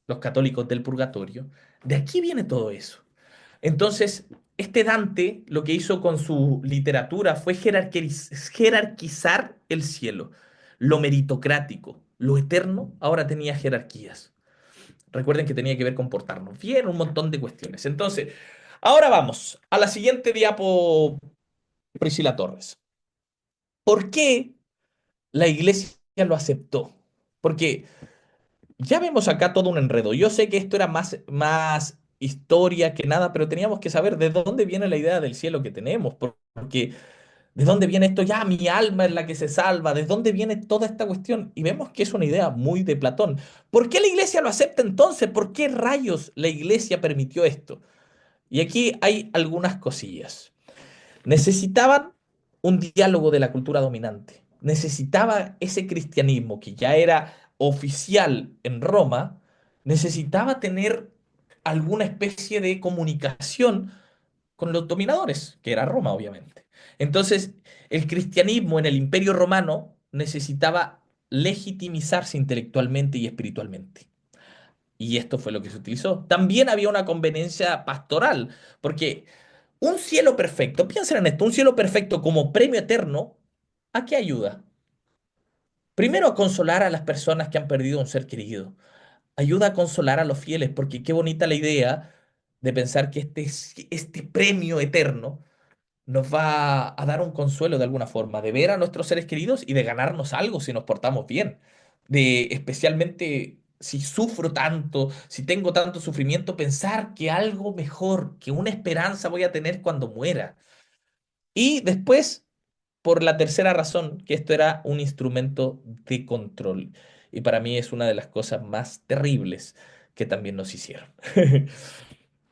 S1: los católicos del purgatorio. De aquí viene todo eso. Entonces, este Dante lo que hizo con su literatura fue jerarquizar el cielo. Lo meritocrático, lo eterno, ahora tenía jerarquías. Recuerden que tenía que ver con portarnos bien, un montón de cuestiones. Entonces, ahora vamos a la siguiente diapo, Priscila Torres. ¿Por qué la iglesia lo aceptó? Porque ya vemos acá todo un enredo. Yo sé que esto era más historia que nada, pero teníamos que saber de dónde viene la idea del cielo que tenemos. Porque de dónde viene esto, ya mi alma es la que se salva, de dónde viene toda esta cuestión. Y vemos que es una idea muy de Platón. ¿Por qué la iglesia lo acepta entonces? ¿Por qué rayos la iglesia permitió esto? Y aquí hay algunas cosillas. Necesitaban un diálogo de la cultura dominante. Necesitaba ese cristianismo que ya era oficial en Roma, necesitaba tener alguna especie de comunicación con los dominadores, que era Roma, obviamente. Entonces, el cristianismo en el Imperio Romano necesitaba legitimizarse intelectualmente y espiritualmente. Y esto fue lo que se utilizó. También había una conveniencia pastoral, porque un cielo perfecto, piensen en esto, un cielo perfecto como premio eterno, ¿a qué ayuda? Primero a consolar a las personas que han perdido un ser querido. Ayuda a consolar a los fieles, porque qué bonita la idea de pensar que este premio eterno nos va a dar un consuelo de alguna forma, de ver a nuestros seres queridos y de ganarnos algo si nos portamos bien. De especialmente si sufro tanto, si tengo tanto sufrimiento, pensar que algo mejor, que una esperanza voy a tener cuando muera. Y después, por la tercera razón, que esto era un instrumento de control. Y para mí es una de las cosas más terribles que también nos hicieron.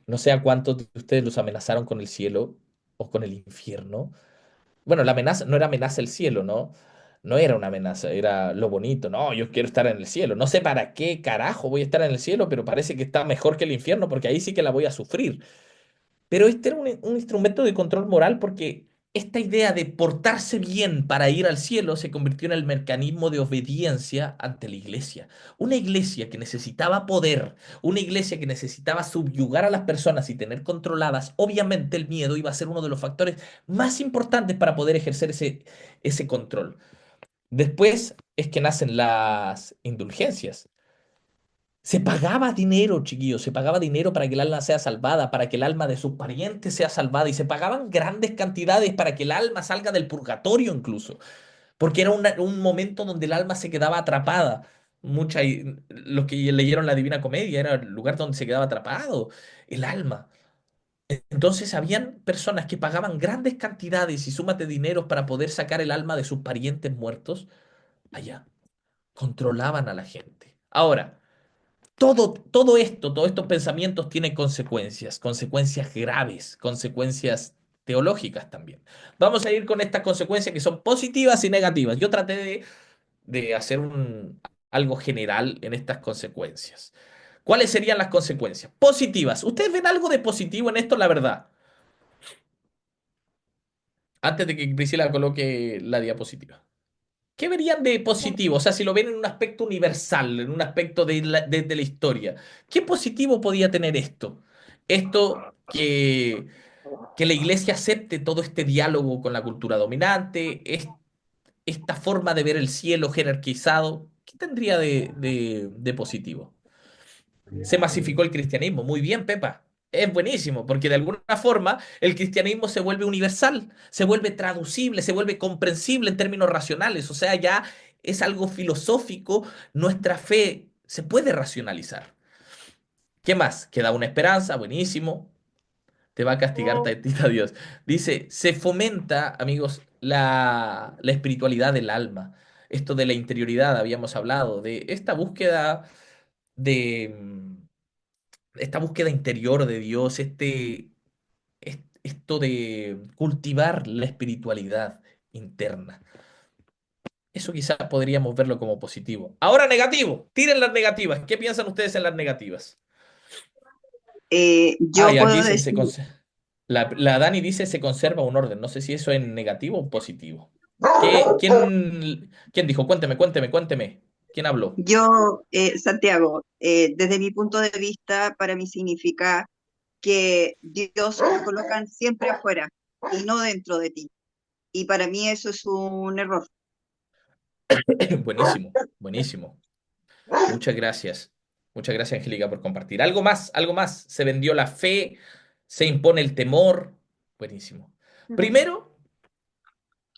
S1: No sé a cuántos de ustedes los amenazaron con el cielo o con el infierno. Bueno, la amenaza no era amenaza el cielo, ¿no? No era una amenaza, era lo bonito. No, yo quiero estar en el cielo. No sé para qué carajo voy a estar en el cielo, pero parece que está mejor que el infierno porque ahí sí que la voy a sufrir. Pero este era un instrumento de control moral porque esta idea de portarse bien para ir al cielo se convirtió en el mecanismo de obediencia ante la iglesia. Una iglesia que necesitaba poder, una iglesia que necesitaba subyugar a las personas y tener controladas, obviamente el miedo iba a ser uno de los factores más importantes para poder ejercer ese control. Después es que nacen las indulgencias. Se pagaba dinero, chiquillos, se pagaba dinero para que el alma sea salvada, para que el alma de sus parientes sea salvada, y se pagaban grandes cantidades para que el alma salga del purgatorio incluso, porque era un momento donde el alma se quedaba atrapada. Los que leyeron la Divina Comedia era el lugar donde se quedaba atrapado el alma. Entonces habían personas que pagaban grandes cantidades y sumas de dinero para poder sacar el alma de sus parientes muertos allá. Controlaban a la gente. Ahora, todo esto, todos estos pensamientos tienen consecuencias, consecuencias graves, consecuencias teológicas también. Vamos a ir con estas consecuencias que son positivas y negativas. Yo traté de hacer algo general en estas consecuencias. ¿Cuáles serían las consecuencias? Positivas. ¿Ustedes ven algo de positivo en esto, la verdad? Antes de que Priscila coloque la diapositiva. ¿Qué verían de positivo? O sea, si lo ven en un aspecto universal, en un aspecto de la historia, ¿qué positivo podía tener esto? Esto que la iglesia acepte todo este diálogo con la cultura dominante, esta forma de ver el cielo jerarquizado, ¿qué tendría de positivo? Se masificó el cristianismo. Muy bien, Pepa. Es buenísimo, porque de alguna forma el cristianismo se vuelve universal, se vuelve traducible, se vuelve comprensible en términos racionales. O sea, ya es algo filosófico, nuestra fe se puede racionalizar. ¿Qué más? Queda una esperanza, buenísimo. Te va a castigar tantita Dios. Dice, se fomenta, amigos, la espiritualidad del alma. Esto de la interioridad, habíamos hablado, de de esta búsqueda interior de Dios, esto de cultivar la espiritualidad interna. Eso quizás podríamos verlo como positivo. Ahora negativo, tiren las negativas. ¿Qué piensan ustedes en las negativas?
S7: Yo
S1: Aquí
S7: puedo
S1: dice,
S7: decir,
S1: la Dani dice se conserva un orden. No sé si eso es negativo o positivo. ¿Quién dijo? Cuénteme. ¿Quién habló?
S7: Santiago, desde mi punto de vista, para mí significa que Dios lo colocan siempre afuera y no dentro de ti. Y para mí eso es un error.
S1: Buenísimo, buenísimo. Muchas gracias. Muchas gracias, Angélica, por compartir. Algo más. Se vendió la fe, se impone el temor. Buenísimo. Primero,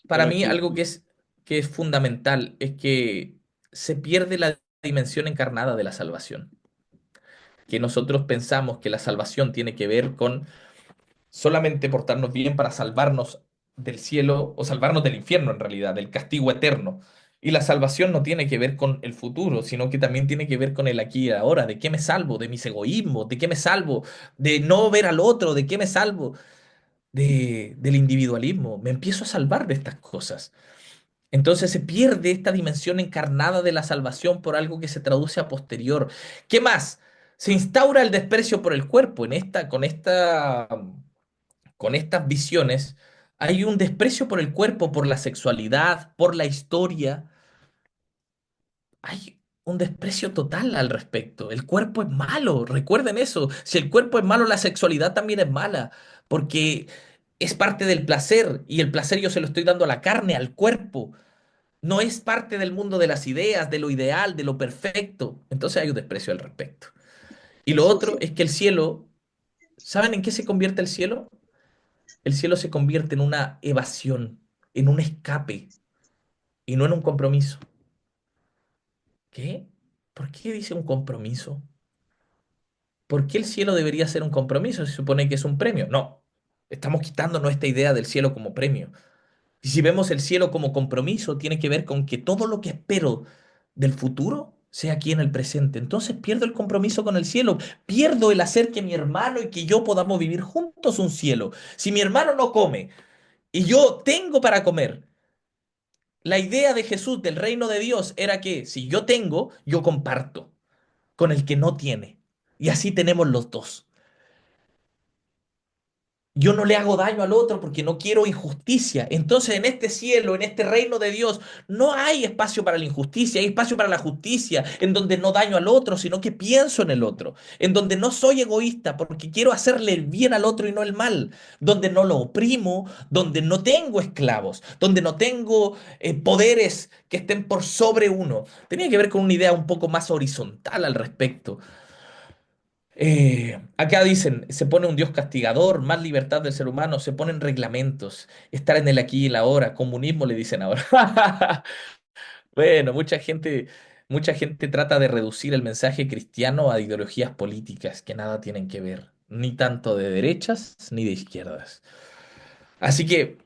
S1: para mí, algo que es fundamental es que se pierde la dimensión encarnada de la salvación. Que nosotros pensamos que la salvación tiene que ver con solamente portarnos bien para salvarnos del cielo o salvarnos del infierno en realidad, del castigo eterno. Y la salvación no tiene que ver con el futuro, sino que también tiene que ver con el aquí y ahora. ¿De qué me salvo? De mis egoísmos. ¿De qué me salvo? De no ver al otro. ¿De qué me salvo? Del individualismo. Me empiezo a salvar de estas cosas. Entonces se pierde esta dimensión encarnada de la salvación por algo que se traduce a posterior. ¿Qué más? Se instaura el desprecio por el cuerpo. Con estas visiones hay un desprecio por el cuerpo, por la sexualidad, por la historia. Hay un desprecio total al respecto. El cuerpo es malo, recuerden eso. Si el cuerpo es malo, la sexualidad también es mala, porque es parte del placer y el placer yo se lo estoy dando a la carne, al cuerpo. No es parte del mundo de las ideas, de lo ideal, de lo perfecto. Entonces hay un desprecio al respecto. Y lo otro es que el cielo, ¿saben en qué se convierte el cielo? El cielo se convierte en una evasión, en un escape y no en un compromiso. ¿Qué? ¿Por qué dice un compromiso? ¿Por qué el cielo debería ser un compromiso? Se supone que es un premio. No, estamos quitándonos esta idea del cielo como premio. Y si vemos el cielo como compromiso, tiene que ver con que todo lo que espero del futuro sea aquí en el presente. Entonces pierdo el compromiso con el cielo, pierdo el hacer que mi hermano y que yo podamos vivir juntos un cielo. Si mi hermano no come y yo tengo para comer, la idea de Jesús del reino de Dios era que si yo tengo, yo comparto con el que no tiene. Y así tenemos los dos. Yo no le hago daño al otro porque no quiero injusticia. Entonces, en este cielo, en este reino de Dios, no hay espacio para la injusticia, hay espacio para la justicia, en donde no daño al otro, sino que pienso en el otro, en donde no soy egoísta porque quiero hacerle el bien al otro y no el mal, donde no lo oprimo, donde no tengo esclavos, donde no tengo poderes que estén por sobre uno. Tenía que ver con una idea un poco más horizontal al respecto. Acá dicen, se pone un Dios castigador, más libertad del ser humano, se ponen reglamentos, estar en el aquí y el ahora, comunismo le dicen ahora. Bueno, mucha gente trata de reducir el mensaje cristiano a ideologías políticas que nada tienen que ver, ni tanto de derechas ni de izquierdas. Así que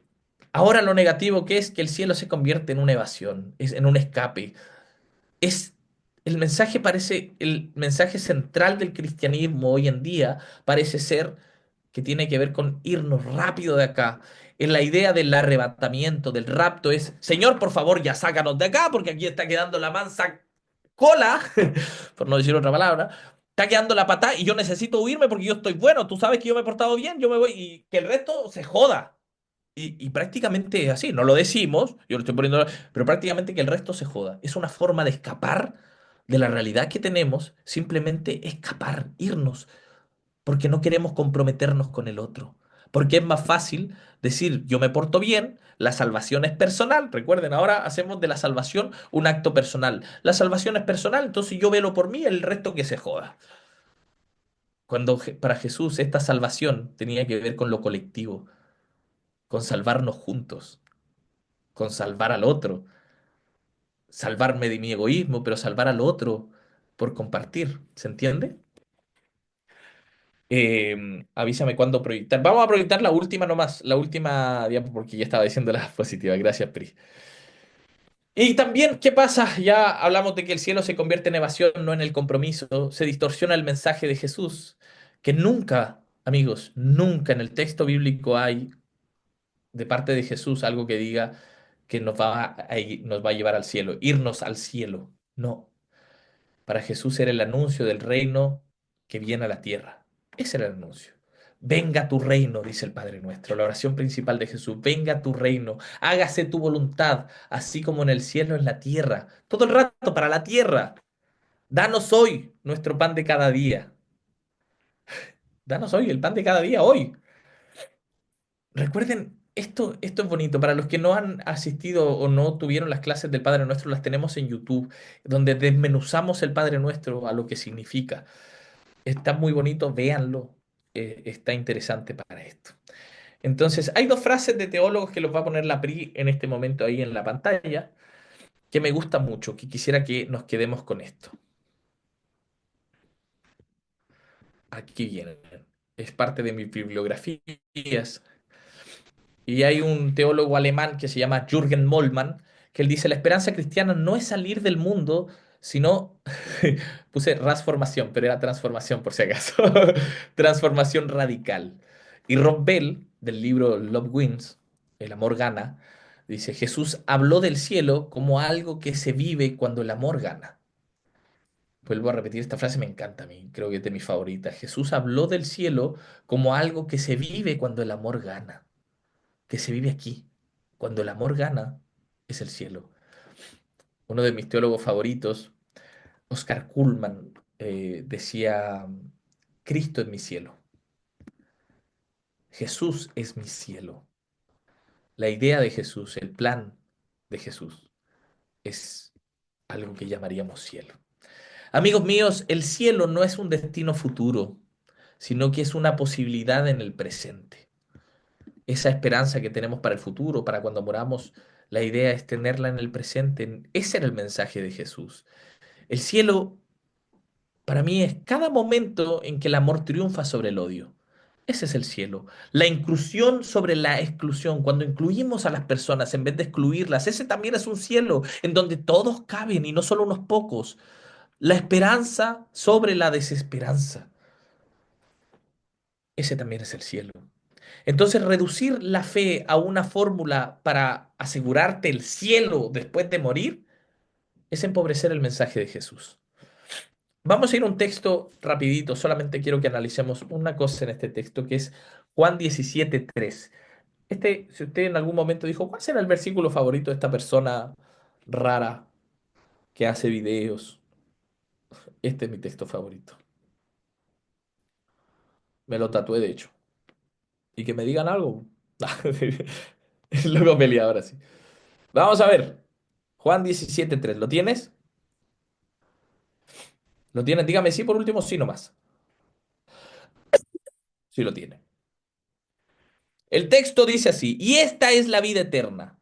S1: ahora lo negativo que es que el cielo se convierte en una evasión, es en un escape. Es el mensaje central del cristianismo hoy en día parece ser que tiene que ver con irnos rápido de acá. En la idea del arrebatamiento, del rapto, es, Señor, por favor, ya sácanos de acá, porque aquí está quedando la mansa cola, por no decir otra palabra, está quedando la patada y yo necesito huirme porque yo estoy bueno, tú sabes que yo me he portado bien, yo me voy y que el resto se joda. Y prácticamente es así, no lo decimos, yo lo estoy poniendo, pero prácticamente que el resto se joda. Es una forma de escapar de la realidad que tenemos, simplemente escapar, irnos, porque no queremos comprometernos con el otro. Porque es más fácil decir, yo me porto bien, la salvación es personal. Recuerden, ahora hacemos de la salvación un acto personal. La salvación es personal, entonces yo velo por mí, el resto que se joda. Cuando para Jesús esta salvación tenía que ver con lo colectivo, con salvarnos juntos, con salvar al otro, salvarme de mi egoísmo, pero salvar al otro por compartir. ¿Se entiende? Avísame cuándo proyectar. Vamos a proyectar la última nomás, la última diapo, porque ya estaba diciendo la diapositiva. Gracias, Pri. Y también, ¿qué pasa? Ya hablamos de que el cielo se convierte en evasión, no en el compromiso. Se distorsiona el mensaje de Jesús, que nunca, amigos, nunca en el texto bíblico hay de parte de Jesús algo que diga que nos va a llevar al cielo, irnos al cielo. No. Para Jesús era el anuncio del reino que viene a la tierra. Ese era el anuncio. Venga tu reino, dice el Padre nuestro, la oración principal de Jesús. Venga tu reino, hágase tu voluntad, así como en el cielo, en la tierra. Todo el rato para la tierra. Danos hoy nuestro pan de cada día. Danos hoy el pan de cada día, hoy. Recuerden, esto es bonito. Para los que no han asistido o no tuvieron las clases del Padre Nuestro, las tenemos en YouTube, donde desmenuzamos el Padre Nuestro a lo que significa. Está muy bonito, véanlo. Está interesante para esto. Entonces, hay dos frases de teólogos que los va a poner la PRI en este momento ahí en la pantalla, que me gustan mucho, que quisiera que nos quedemos con esto. Aquí vienen. Es parte de mis bibliografías. Y hay un teólogo alemán que se llama Jürgen Moltmann, que él dice, la esperanza cristiana no es salir del mundo, sino, puse transformación, pero era transformación por si acaso, transformación radical. Y Rob Bell, del libro Love Wins, El amor gana, dice, Jesús habló del cielo como algo que se vive cuando el amor gana. Vuelvo a repetir, esta frase me encanta a mí, creo que es de mis favoritas. Jesús habló del cielo como algo que se vive cuando el amor gana, que se vive aquí. Cuando el amor gana, es el cielo. Uno de mis teólogos favoritos, Oscar Kuhlman, decía, Cristo es mi cielo, Jesús es mi cielo. La idea de Jesús, el plan de Jesús, es algo que llamaríamos cielo. Amigos míos, el cielo no es un destino futuro, sino que es una posibilidad en el presente. Esa esperanza que tenemos para el futuro, para cuando moramos, la idea es tenerla en el presente. Ese era el mensaje de Jesús. El cielo, para mí, es cada momento en que el amor triunfa sobre el odio. Ese es el cielo. La inclusión sobre la exclusión, cuando incluimos a las personas en vez de excluirlas, ese también es un cielo en donde todos caben y no solo unos pocos. La esperanza sobre la desesperanza, ese también es el cielo. Entonces, reducir la fe a una fórmula para asegurarte el cielo después de morir es empobrecer el mensaje de Jesús. Vamos a ir a un texto rapidito, solamente quiero que analicemos una cosa en este texto, que es Juan 17:3. Si usted en algún momento dijo, ¿cuál será el versículo favorito de esta persona rara que hace videos? Este es mi texto favorito. Me lo tatué, de hecho. Y que me digan algo. Luego pelea ahora sí. Vamos a ver. Juan 17:3. ¿Lo tienes? ¿Lo tienes? Dígame sí por último, sí nomás. Sí lo tiene. El texto dice así, y esta es la vida eterna,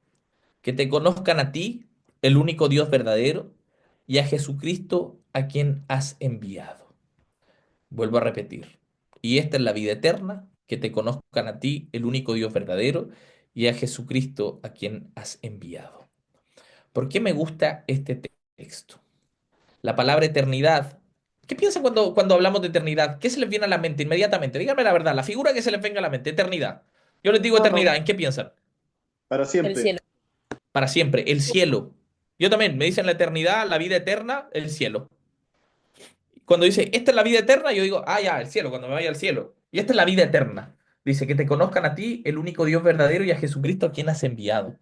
S1: que te conozcan a ti, el único Dios verdadero, y a Jesucristo a quien has enviado. Vuelvo a repetir. Y esta es la vida eterna, que te conozcan a ti, el único Dios verdadero, y a Jesucristo a quien has enviado. ¿Por qué me gusta este texto? La palabra eternidad. ¿Qué piensan cuando hablamos de eternidad? ¿Qué se les viene a la mente inmediatamente? Díganme la verdad, la figura que se les venga a la mente, eternidad. Yo les digo
S8: Todo
S1: eternidad, ¿en qué piensan?
S8: para
S9: El
S8: siempre.
S9: cielo.
S1: Para siempre, el cielo. Yo también, me dicen la eternidad, la vida eterna, el cielo. Cuando dice, esta es la vida eterna, yo digo, ah, ya, el cielo, cuando me vaya al cielo. Y esta es la vida eterna. Dice, que te conozcan a ti, el único Dios verdadero, y a Jesucristo a quien has enviado.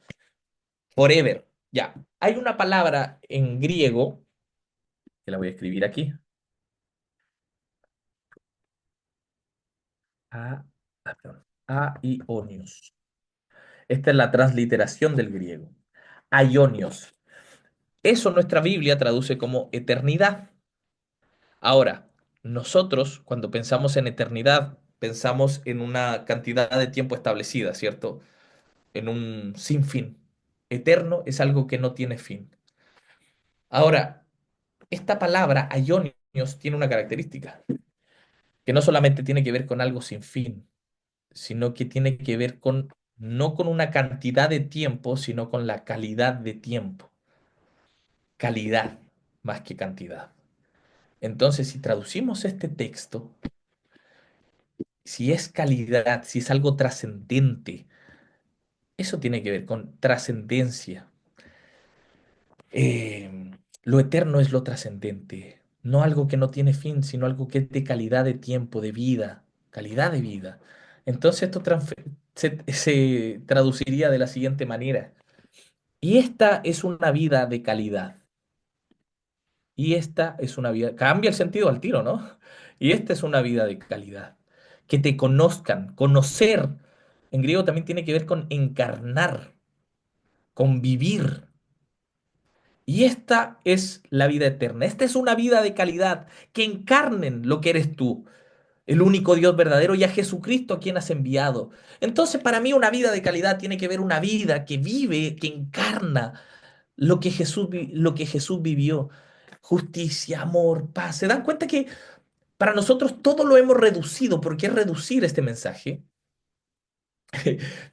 S1: Forever. Ya. Hay una palabra en griego, que la voy a escribir aquí. Perdón. Aionios. Esta es la transliteración del griego. Aionios. Eso nuestra Biblia traduce como eternidad. Ahora, nosotros cuando pensamos en eternidad, pensamos en una cantidad de tiempo establecida, ¿cierto? En un sinfín. Eterno es algo que no tiene fin. Ahora, esta palabra, aionios, tiene una característica. que no solamente tiene que ver con algo sin fin, sino que tiene que ver con, no con una cantidad de tiempo, sino con la calidad de tiempo. Calidad más que cantidad. Entonces, si traducimos este texto, si es calidad, si es algo trascendente, eso tiene que ver con trascendencia. Lo eterno es lo trascendente, no algo que no tiene fin, sino algo que es de calidad de tiempo, de vida, calidad de vida. Entonces esto se traduciría de la siguiente manera. Y esta es una vida de calidad. Y esta es una vida, cambia el sentido al tiro, ¿no? Y esta es una vida de calidad. Que te conozcan, conocer, en griego también tiene que ver con encarnar, convivir. Y esta es la vida eterna. Esta es una vida de calidad, que encarnen lo que eres tú, el único Dios verdadero y a Jesucristo a quien has enviado. Entonces, para mí una vida de calidad tiene que ver una vida que vive, que encarna lo que Jesús vivió. Justicia, amor, paz. ¿Se dan cuenta que para nosotros todo lo hemos reducido? ¿Por qué reducir este mensaje?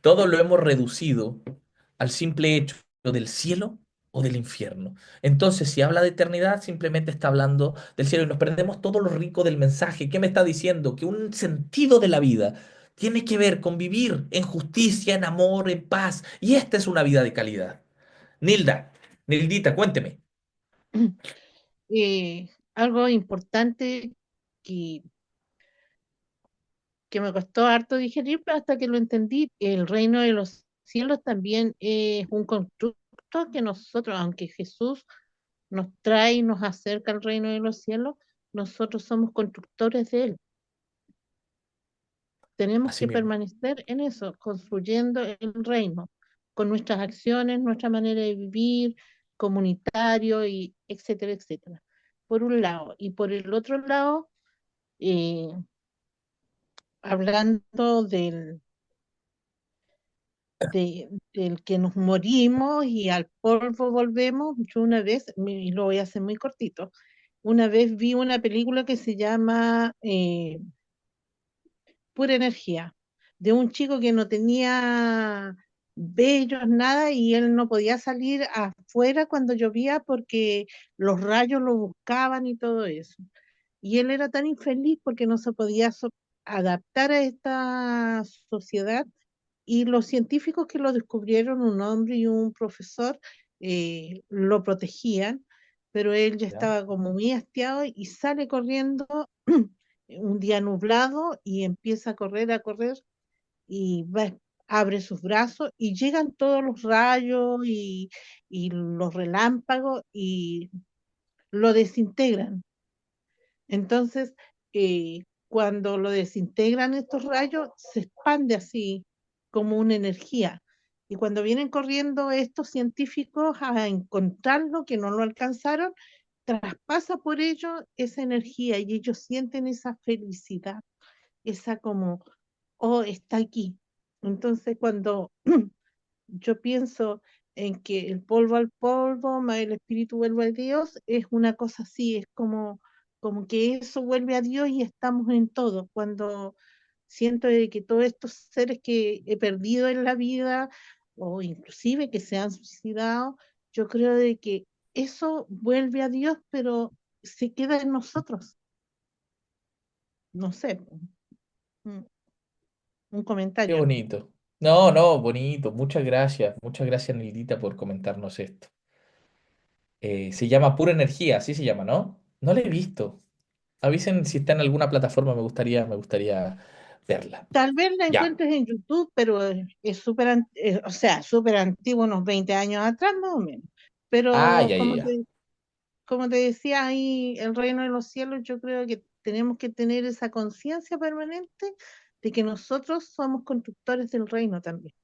S1: Todo lo hemos reducido al simple hecho del cielo o del infierno. Entonces, si habla de eternidad, simplemente está hablando del cielo y nos perdemos todo lo rico del mensaje. ¿Qué me está diciendo? Que un sentido de la vida tiene que ver con vivir en justicia, en amor, en paz. Y esta es una vida de calidad. Nilda, Nildita, cuénteme.
S3: Algo importante que, que me costó harto digerir, pero hasta que lo entendí, el reino de los cielos también es un constructo que nosotros, aunque Jesús nos trae y nos acerca al reino de los cielos, nosotros somos constructores de él. Tenemos
S1: Así
S3: que
S1: mismo.
S3: permanecer en eso, construyendo el reino, con nuestras acciones, nuestra manera de vivir, comunitario y etcétera, etcétera. Por un lado. Y por el otro lado, eh, hablando del que nos morimos y al polvo volvemos, yo una vez, y lo voy a hacer muy cortito, una vez vi una película que se llama Pura Energía, de un chico que no tenía vellos, nada, y él no podía salir afuera cuando llovía porque los rayos lo buscaban y todo eso. Y él era tan infeliz porque no se podía adaptar a esta sociedad y los científicos que lo descubrieron, un hombre y un profesor, lo protegían, pero él ya
S1: ¿Ya?
S3: estaba como muy hastiado y sale corriendo un día nublado y empieza a correr y abre sus brazos y llegan todos los rayos y los relámpagos y lo desintegran. Entonces, cuando lo desintegran estos rayos, se expande así como una energía. Y cuando vienen corriendo estos científicos a encontrarlo, que no lo alcanzaron, traspasa por ellos esa energía y ellos sienten esa felicidad, esa como, oh, está aquí. Entonces, cuando yo pienso en que el polvo al polvo, más el espíritu vuelve a Dios, es una cosa así, es como que eso vuelve a Dios y estamos en todo. Cuando siento de que todos estos seres que he perdido en la vida, o inclusive que se han suicidado, yo creo de que eso vuelve a Dios, pero se queda en nosotros. No sé, un, un
S1: Qué
S3: comentario nomás.
S1: bonito. No, no, bonito. Muchas gracias. Muchas gracias, Nildita, por comentarnos esto. Se llama Pura Energía, así se llama, ¿no? No la he visto. Avisen si está en alguna plataforma, me gustaría verla.
S3: Tal vez la
S1: Ya.
S3: encuentres en YouTube, pero es súper, o sea, súper antiguo, unos 20 años atrás más o menos.
S1: Ah,
S3: Pero
S1: ya, ya, ya.
S3: como te decía ahí, el reino de los cielos, yo creo que tenemos que tener esa conciencia permanente de que nosotros somos constructores del reino también.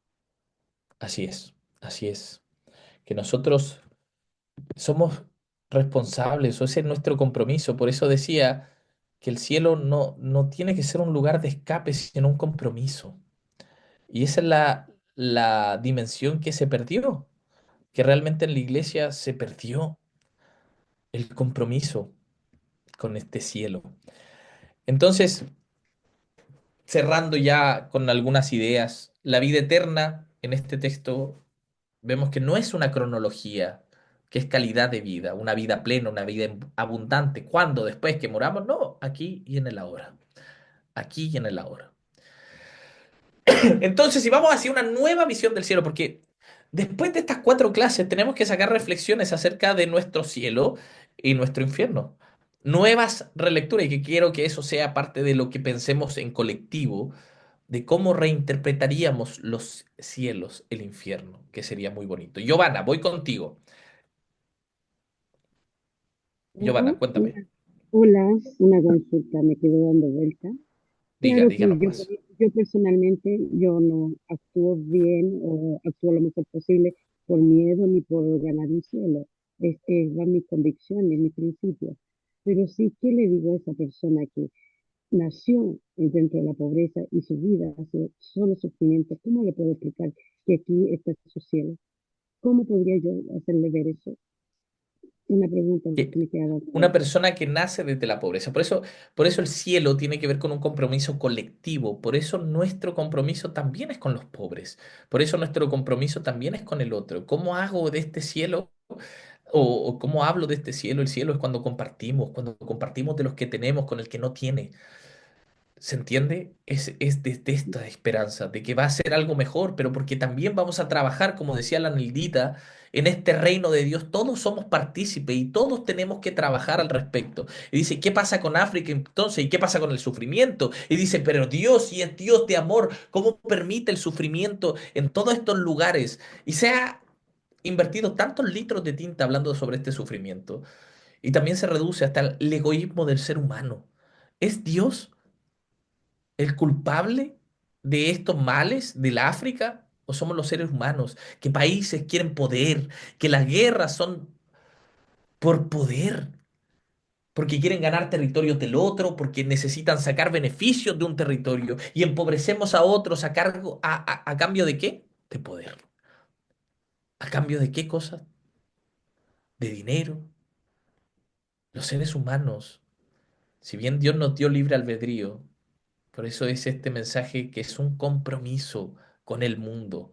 S1: Así es, así es. Que nosotros somos responsables, o ese es nuestro compromiso. Por eso decía que el cielo no tiene que ser un lugar de escape, sino un compromiso. Y esa es la dimensión que se perdió, que realmente en la iglesia se perdió el compromiso con este cielo. Entonces, cerrando ya con algunas ideas, la vida eterna en este texto vemos que no es una cronología, que es calidad de vida, una vida plena, una vida abundante. ¿Cuándo? Después que moramos, no, aquí y en el ahora, aquí y en el ahora. Entonces, si vamos hacia una nueva visión del cielo, porque después de estas cuatro clases tenemos que sacar reflexiones acerca de nuestro cielo y nuestro infierno. Nuevas relecturas, y que quiero que eso sea parte de lo que pensemos en colectivo, de cómo reinterpretaríamos los cielos, el infierno, que sería muy bonito. Giovanna, voy contigo.
S8: Hola,
S1: Giovanna, cuéntame.
S8: hola, una consulta, me quedo dando vuelta.
S1: Diga,
S8: Claro que
S1: díganos pues.
S8: yo personalmente, yo no actúo bien o actúo lo mejor posible por miedo ni por ganar un cielo. Van mis convicciones, mis principios. Pero sí, ¿qué le digo a esa persona que nació dentro de la pobreza y su vida ha sido solo sufrimiento? ¿Cómo le puedo explicar que aquí está su cielo? ¿Cómo podría yo hacerle ver eso? Una pregunta que
S1: Que
S8: me queda dando
S1: una
S8: vuelta.
S1: persona que nace desde la pobreza. Por eso el cielo tiene que ver con un compromiso colectivo. Por eso nuestro compromiso también es con los pobres. Por eso nuestro compromiso también es con el otro. ¿Cómo hago de este cielo? O cómo hablo de este cielo? El cielo es cuando compartimos de los que tenemos con el que no tiene. ¿Se entiende? Es desde esta esperanza de que va a ser algo mejor, pero porque también vamos a trabajar, como decía la Nildita, en este reino de Dios. Todos somos partícipes y todos tenemos que trabajar al respecto. Y dice, ¿qué pasa con África entonces? ¿Y qué pasa con el sufrimiento? Y dice, pero Dios, si es Dios de amor, ¿cómo permite el sufrimiento en todos estos lugares? Y se ha invertido tantos litros de tinta hablando sobre este sufrimiento. Y también se reduce hasta el egoísmo del ser humano. ¿Es Dios el culpable de estos males del África? ¿O somos los seres humanos? Que países quieren poder, que las guerras son por poder, porque quieren ganar territorios del otro, porque necesitan sacar beneficios de un territorio y empobrecemos a otros a cargo, a cambio de qué? De poder. ¿A cambio de qué cosa? De dinero. Los seres humanos, si bien Dios nos dio libre albedrío, por eso es este mensaje que es un compromiso con el mundo,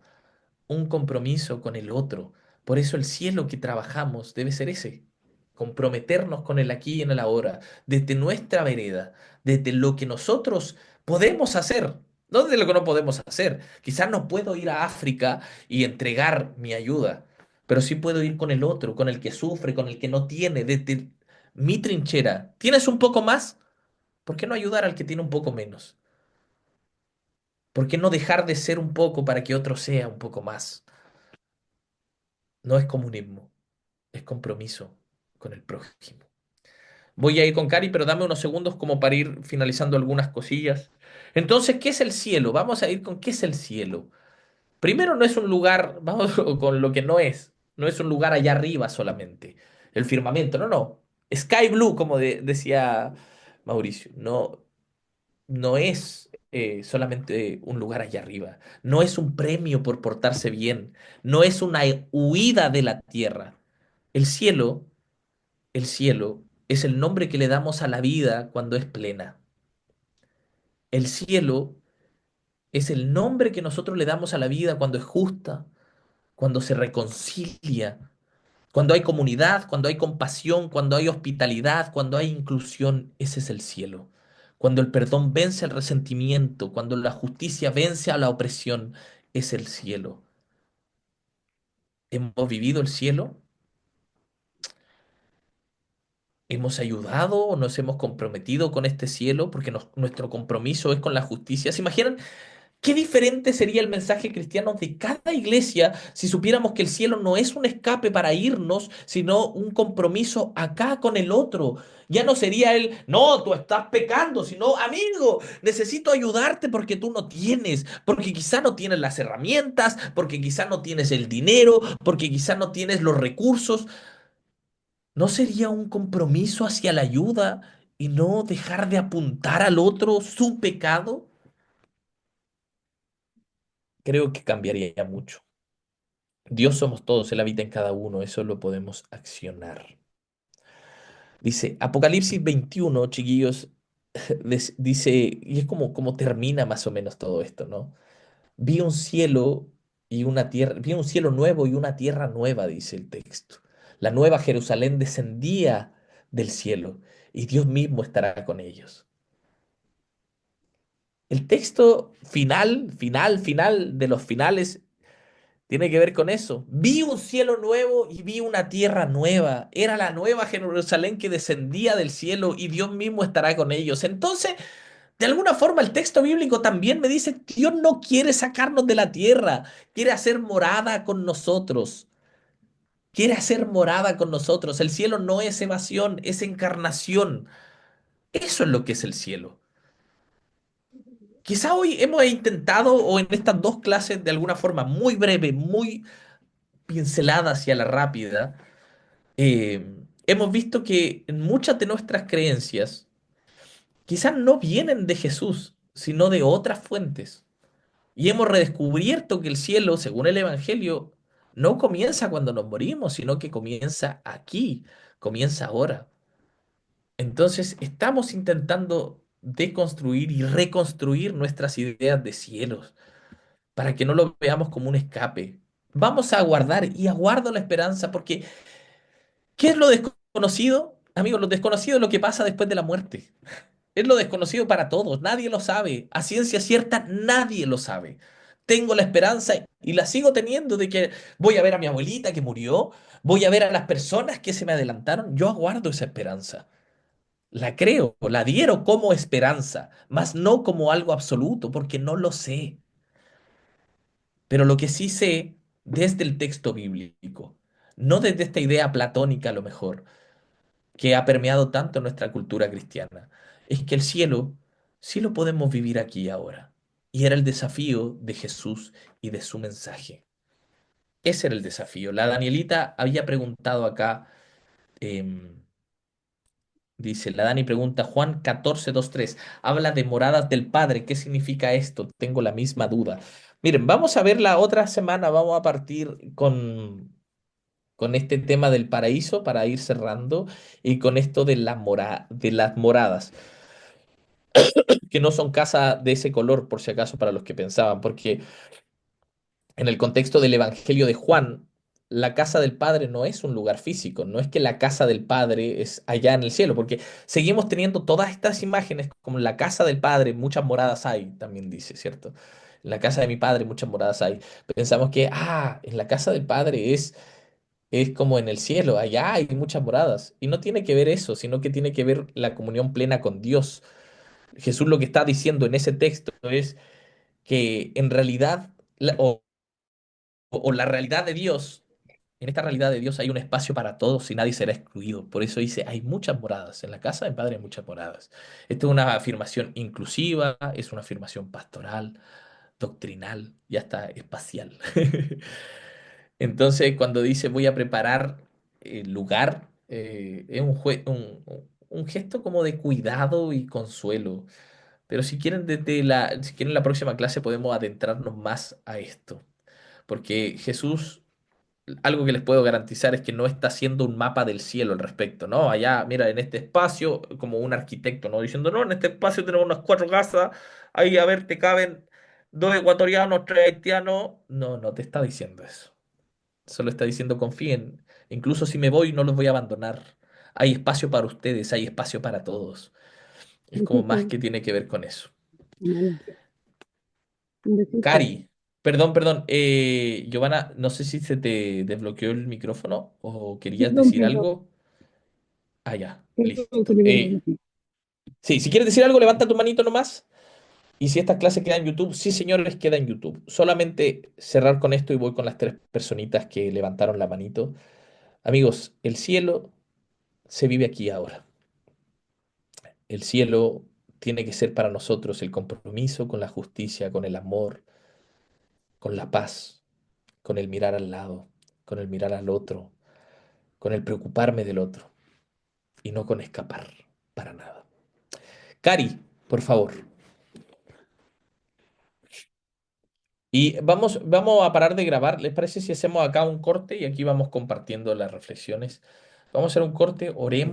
S1: un compromiso con el otro. Por eso el cielo que trabajamos debe ser ese, comprometernos con el aquí y en el ahora, desde nuestra vereda, desde lo que nosotros podemos hacer, no desde lo que no podemos hacer. Quizás no puedo ir a África y entregar mi ayuda, pero sí puedo ir con el otro, con el que sufre, con el que no tiene, desde mi trinchera. ¿Tienes un poco más? ¿Por qué no ayudar al que tiene un poco menos? ¿Por qué no dejar de ser un poco para que otro sea un poco más? No es comunismo, es compromiso con el prójimo. Voy a ir con Cari, pero dame unos segundos como para ir finalizando algunas cosillas. Entonces, ¿qué es el cielo? Vamos a ir con qué es el cielo. Primero, no es un lugar, vamos con lo que no es. No es un lugar allá arriba solamente. El firmamento, no, no. Sky Blue, como decía Mauricio. No, no es solamente un lugar allá arriba. No es un premio por portarse bien. No es una huida de la tierra. El cielo El cielo es el nombre que le damos a la vida cuando es plena. El cielo es el nombre que nosotros le damos a la vida cuando es justa, cuando se reconcilia, cuando hay comunidad, cuando hay compasión, cuando hay hospitalidad, cuando hay inclusión. Ese es el cielo. Cuando el perdón vence al resentimiento, cuando la justicia vence a la opresión, es el cielo. ¿Hemos vivido el cielo? ¿Hemos ayudado o nos hemos comprometido con este cielo? Porque nuestro compromiso es con la justicia. ¿Se imaginan qué diferente sería el mensaje cristiano de cada iglesia si supiéramos que el cielo no es un escape para irnos, sino un compromiso acá con el otro? Ya no sería el, no, tú estás pecando, sino, amigo, necesito ayudarte porque tú no tienes, porque quizá no tienes las herramientas, porque quizá no tienes el dinero, porque quizá no tienes los recursos. ¿No sería un compromiso hacia la ayuda y no dejar de apuntar al otro su pecado? Creo que cambiaría mucho. Dios somos todos, Él habita en cada uno, eso lo podemos accionar. Dice Apocalipsis 21, chiquillos, dice, y es como termina más o menos todo esto, ¿no? Vi un cielo y una tierra, vi un cielo nuevo y una tierra nueva, dice el texto. La nueva Jerusalén descendía del cielo y Dios mismo estará con ellos. El texto final de los finales tiene que ver con eso. Vi un cielo nuevo y vi una tierra nueva. Era la nueva Jerusalén que descendía del cielo y Dios mismo estará con ellos. Entonces, de alguna forma, el texto bíblico también me dice, Dios no quiere sacarnos de la tierra, quiere hacer morada con nosotros. Quiere hacer morada con nosotros. El cielo no es evasión, es encarnación. Eso es lo que es el cielo. Quizá hoy hemos intentado, o en estas dos clases, de alguna forma muy breve, muy pincelada hacia la rápida, hemos visto que muchas de nuestras creencias quizás no vienen de Jesús, sino de otras fuentes. Y hemos redescubierto que el cielo, según el Evangelio, no comienza cuando nos morimos, sino que comienza aquí, comienza ahora. Entonces, estamos intentando deconstruir y reconstruir nuestras ideas de cielos para que no lo veamos como un escape. Vamos a aguardar y aguardo la esperanza porque ¿qué es lo desconocido? Amigos, lo desconocido es lo que pasa después de la muerte. Es lo desconocido para todos, nadie lo sabe. A ciencia cierta, nadie lo sabe. Tengo la esperanza y la sigo teniendo de que voy a ver a mi abuelita que murió, voy a ver a las personas que se me adelantaron. Yo aguardo esa esperanza. La creo, la adhiero como esperanza, mas no como algo absoluto, porque no lo sé. Pero lo que sí sé desde el texto bíblico, no desde esta idea platónica a lo mejor, que ha permeado tanto nuestra cultura cristiana, es que el cielo sí lo podemos vivir aquí y ahora. Y era el desafío de Jesús y de su mensaje. Ese era el desafío. La Danielita había preguntado acá, em, dice, la Dani pregunta, Juan 14:23 habla de moradas del Padre. ¿Qué significa esto? Tengo la misma duda. Miren, vamos a ver la otra semana, vamos a partir con este tema del paraíso para ir cerrando y con esto de de las moradas, que no son casas de ese color, por si acaso, para los que pensaban, porque en el contexto del Evangelio de Juan, la casa del Padre no es un lugar físico, no es que la casa del Padre es allá en el cielo, porque seguimos teniendo todas estas imágenes como en la casa del Padre, muchas moradas hay, también dice, ¿cierto? En la casa de mi Padre muchas moradas hay. Pensamos que, en la casa del Padre es como en el cielo, allá hay muchas moradas. Y no tiene que ver eso, sino que tiene que ver la comunión plena con Dios. Jesús lo que está diciendo en ese texto es que en realidad, o la realidad de Dios, en esta realidad de Dios hay un espacio para todos y nadie será excluido. Por eso dice, hay muchas moradas. En la casa del Padre hay muchas moradas. Esta es una afirmación inclusiva, es una afirmación pastoral, doctrinal y hasta espacial. Entonces, cuando dice voy a preparar el lugar, es un gesto como de cuidado y consuelo. Pero si quieren, si quieren la próxima clase podemos adentrarnos más a esto. Porque Jesús, algo que les puedo garantizar es que no está haciendo un mapa del cielo al respecto, ¿no? Allá, mira, en este espacio, como un arquitecto, ¿no? Diciendo, no, en este espacio tenemos unas cuatro casas, ahí a ver, te caben dos ecuatorianos, tres haitianos. No, no te está diciendo eso. Solo está diciendo confíen. Incluso si me voy, no los voy a abandonar. Hay espacio para ustedes, hay espacio para todos. Es como más que tiene que ver con eso.
S8: Amanda, un besito.
S1: Cari, perdón. Giovanna, no sé si se te desbloqueó el micrófono o querías
S8: Perdón,
S1: decir
S8: perdón,
S1: algo. Ah, ya,
S8: perdón, se
S1: listo.
S8: me dio la gana.
S1: Sí, si quieres decir algo, levanta tu manito nomás. Y si esta clase queda en YouTube, sí, señores, queda en YouTube. Solamente cerrar con esto y voy con las tres personitas que levantaron la manito. Amigos, el cielo se vive aquí ahora. El cielo tiene que ser para nosotros el compromiso con la justicia, con el amor, con la paz, con el mirar al lado, con el mirar al otro, con el preocuparme del otro y no con escapar para nada. Cari, por favor. Y vamos a parar de grabar. ¿Les parece si hacemos acá un corte y aquí vamos compartiendo las reflexiones? Vamos a hacer un corte, oremos.